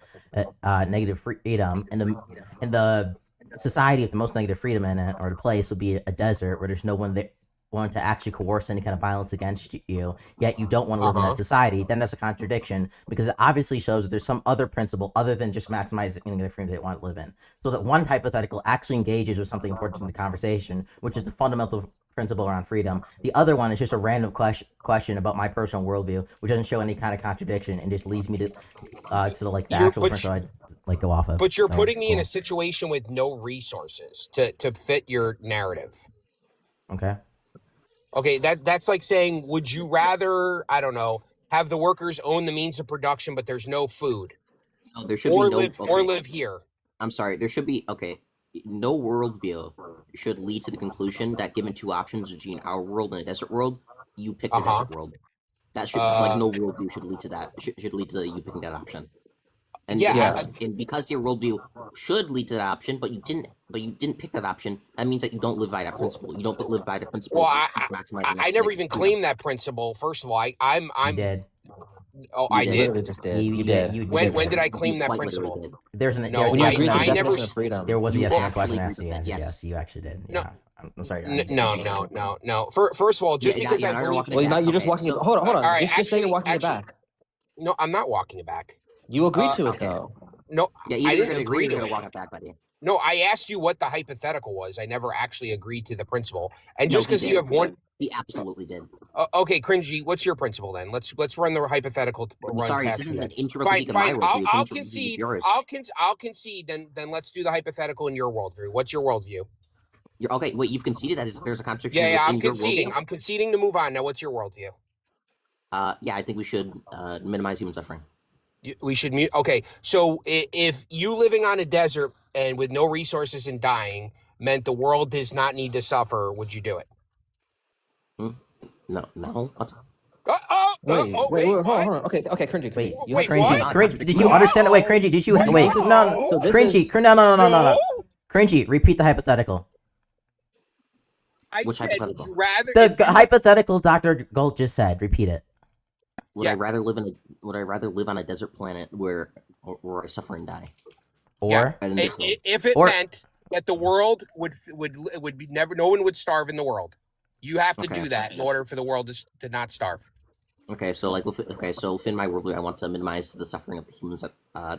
freedom and the society with the most negative freedom in it or the place would be a desert where there's no one that want to actually coerce any kind of violence against you, yet you don't want to live in that society, then that's a contradiction because it obviously shows that there's some other principle other than just maximizing the freedom they want to live in. So that one hypothetical actually engages with something important in the conversation, which is the fundamental principle around freedom. The other one is just a random question about my personal worldview, which doesn't show any kind of contradiction and just leads me to like the actual principle I'd like go off of. But you're So, putting me in cool. a situation with no resources to fit your narrative. Okay. Okay, that's like saying, would you rather, I don't know, have the workers own the means of production, but there's no food, No, there should or be no. live or live here? I'm sorry. There should be no worldview should lead to the conclusion that given two options between our world and a desert world, you pick the desert world. That should like no worldview should lead to that. Should lead to you picking that option. And Yeah, and because your worldview should lead to that option, but you didn't pick that option, that means that you don't live by that principle. You don't live by the principle. Well, of maximizing I never like, even freedom. claimed that principle. First of all, I'm You did. oh, You I did. did. Literally just did. You did. When did I claim You that quite literally principle? did. There's an No, there's When you I- agreed to the I never definition s- of freedom. there was a You yes or no actually question agreed answer. with that, Yes, yes. yes, you actually did. No. Yeah. I'm sorry. No. First of all, just Yeah, because yeah, I now you're believe, walking Well, it now back. you're just Okay, walking. so- Hold on. all right, Just say you're walking it back. no, I'm not walking it back. You agreed to it okay. though. No, Yeah, I either you're didn't gonna agree agree or you're to gonna walk it. it back, buddy. No, I asked you what the hypothetical was. I never actually agreed to the principle. And No, just he because you did. have one, He absolutely did. okay, cringy. What's your principle then? Let's run the hypothetical. Run Sorry, this past isn't me an then. intro Fine, critique of my fine. worldview. I'll It's an intro critique of concede. yours. I'll concede. Then let's do the hypothetical in your worldview. What's your worldview? Okay, wait, you've conceded that there's a contradiction Yeah, I'm within your conceding. worldview? I'm conceding to move on. Now, what's your worldview? Yeah, I think we should minimize human suffering. We should mute. Okay, so if you living on a desert and with no resources and dying meant the world does not need to suffer, would you do it? No. What? Wait, hold on. Okay, cringy. Wait, You wait, have what? to- Cringy, did you understand it? Wait, Cringy, did you wait? This is- No, so this Cringy, is- no. Cringy, repeat the hypothetical. I Which said, hypothetical? would you rather? The hypothetical Dr. Gold just said. Repeat it. Would I rather live on a desert planet where I suffer and die? Or And this world? If it Or- meant that the world would be never, no one would starve in the world. You have to Okay. do that in order for the world to not starve. Okay, so so within my worldview, I want to minimize the suffering of the humans. I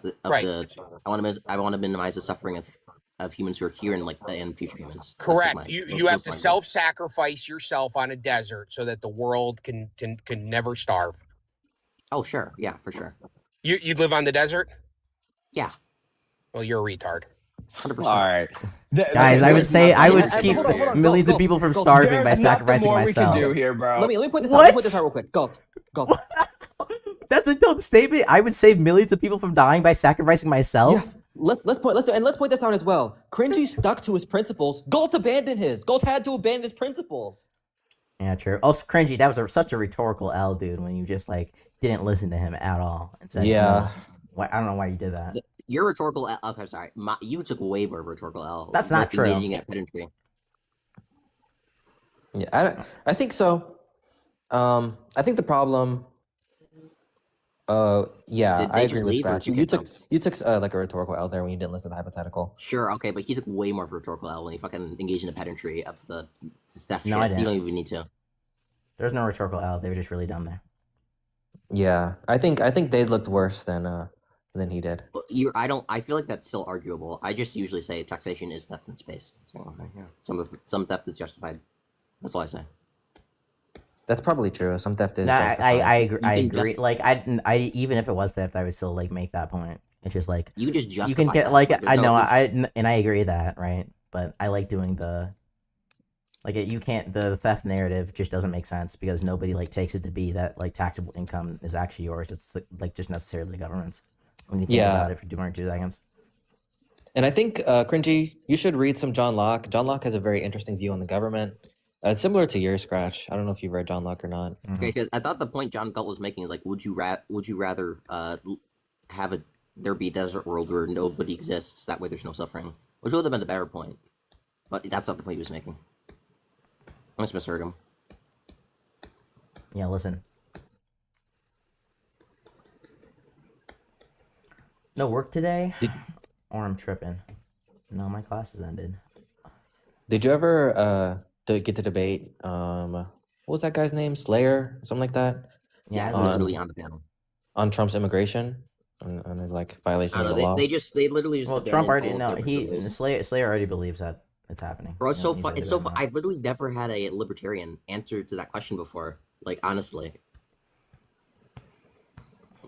want to minimize the suffering of humans who are here and future humans. That's like Correct. my- You those- have those to are my goals. self-sacrifice yourself on a desert so that the world can never starve. Oh, sure. Yeah, for sure. You'd live on the desert? Yeah, Well, you're a retard. 100%. All right, guys, I would say I would Hold on, keep hold on, millions go, of people from go. starving by There's sacrificing nothing more myself. we can do here, bro. Let me put this out. Let me put this What? out real quick. Go. That's a dumb statement. I would save millions of people from dying by sacrificing myself. Yeah. Let's point this out as well. Cringy stuck to his principles. Galt abandoned his. Galt had to abandon his principles. Yeah, true. Also, Cringy, that was such a rhetorical L, dude. When you just didn't listen to him at all and said, Yeah. no. I don't know why you did that. Your rhetorical L. Okay, sorry. You took way more rhetorical L. That's not true. Engaging at pedantry. Yeah, I think so. I think the problem. Yeah, Did I they agree just with leave or Scratch. did You you took kick like a rhetorical L there when you didn't listen to the hypothetical. Sure, okay, but he took way more of a rhetorical L when he fucking engaged in the pedantry of the theft No, shit. I didn't. You don't even need to. There's no rhetorical L. They were just really dumb there. Yeah, I think they looked worse than he did. Well, I feel like that's still arguable. I just usually say taxation is theft and space. So yeah, some theft is justified. That's all I say. That's probably true. Some theft is No, justified. I agree. I You can agree. just- Like I even if it was theft, I would still like make that point. It's just like You can just you justify. can get that, like but there's I no- know there's- and I agree that right, but I like doing the like you can't the theft narrative just doesn't make sense because nobody like takes it to be that like taxable income is actually yours. It's like just necessarily the government's. When you think Yeah. about it for 2 seconds. And I think, Cringy, you should read some John Locke. John Locke has a very interesting view on the government. Similar to your Scratch. I don't know if you've read John Locke or not. Okay, because I thought the point John Galt was making is like, would you rather have there be a desert world where nobody exists? That way, there's no suffering, which would have been the better point. But that's not the point he was making. I just misheard him. Yeah, listen. No work today, or I'm tripping. No, my class has ended. Did you ever get to debate, what was that guy's name? Slayer? Something like that? Yeah, I on- was literally on the panel. On Trump's immigration? On his, like, violation I of don't the know, law? they literally just Well, Trump abandoned already all of no. their He principles. Slayer already believes that it's happening. Bro, it's You so don't need fun. to It's so debate fun. him now. I've literally never had a libertarian answer to that question before. Like honestly,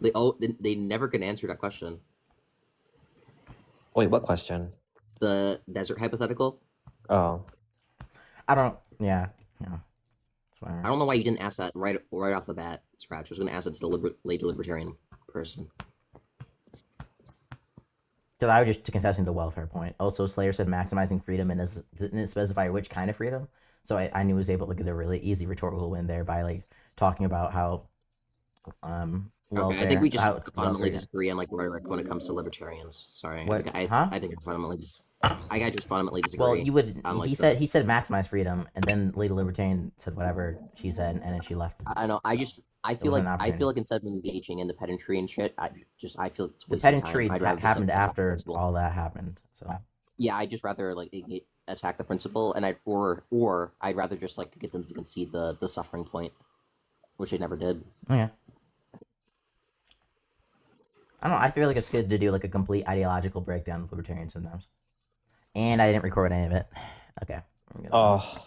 they never could answer that question. Wait, what question? The desert hypothetical. Oh. I don't. Yeah. It's whatever. I don't know why you didn't ask that right off the bat, Scratch. I was going to ask it to the lady libertarian person. Because I was just contesting the welfare point. Also, Slayer said maximizing freedom and didn't specify which kind of freedom. So I knew he was able to get a really easy rhetorical win there by like talking about how welfare. Okay, I think we just how fundamentally welfare- disagree on like rhetoric when it comes to libertarians. Sorry, What? I Huh? think I fundamentally I just fundamentally disagree. Well, you would. on, like, He the- said maximize freedom, and then Lady Libertarian said whatever she said, and then she left. I know. I feel was like an instead of engaging in the pedantry and shit, I feel it's The wasting pedantry time. I'd rather just, happened like, attack the after principle. all that happened. So Yeah, I just rather like attack the principle, and I'd rather just like get them to concede the suffering point, which they never did. okay. I don't know. I feel like it's good to do like a complete ideological breakdown of libertarians sometimes. And I didn't record any of it. Okay. I'm gonna- Oh.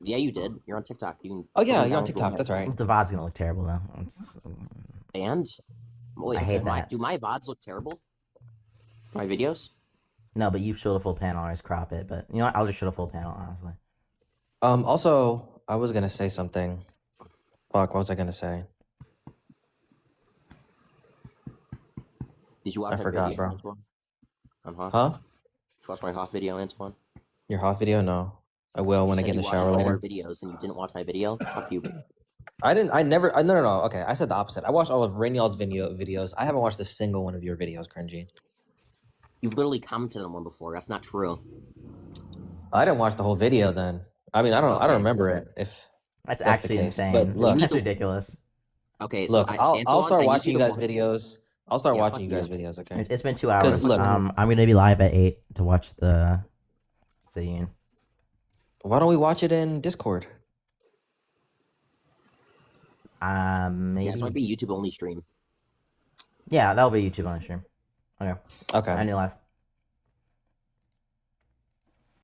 Yeah, you did. You're on TikTok. You can Oh, yeah, go you're down on with TikTok. it. That's right. The VOD's gonna look terrible though. And wait, I hate my, that. do my VODs look terrible? My videos? No, but you show the full panel. I always crop it. But you know what? I'll just show the full panel honestly. Also, I was gonna say something. Fuck, what was I gonna say? Did you watch I my forgot, video, bro. Antoine? On Hoth? Huh? Did you watch my Hoth video, Antoine? Your hot video? No. I will when I You said get in you the watched shower all later. our videos and you didn't watch my video. Fuck you. No. Okay, I said the opposite. I watched all of Rainiel's videos. I haven't watched a single one of your videos, Cringy. You've literally commented on one before. That's not true. I didn't watch the whole video then. I mean, I don't Okay. remember it if That's if that's the actually case. insane. But look, That's ridiculous. Okay, look, so I'll Antoine, start I need watching you to guys' wa- videos. I'll start Yeah, watching fuck you guys' you. videos, okay? It's been 2 hours. 'Cause look- I'm gonna be live at 8 to watch the scene. Why don't we watch it in Discord? Maybe. Yeah, this might be a YouTube only stream. Yeah, that'll be YouTube on stream. Okay. Okay. I knew live.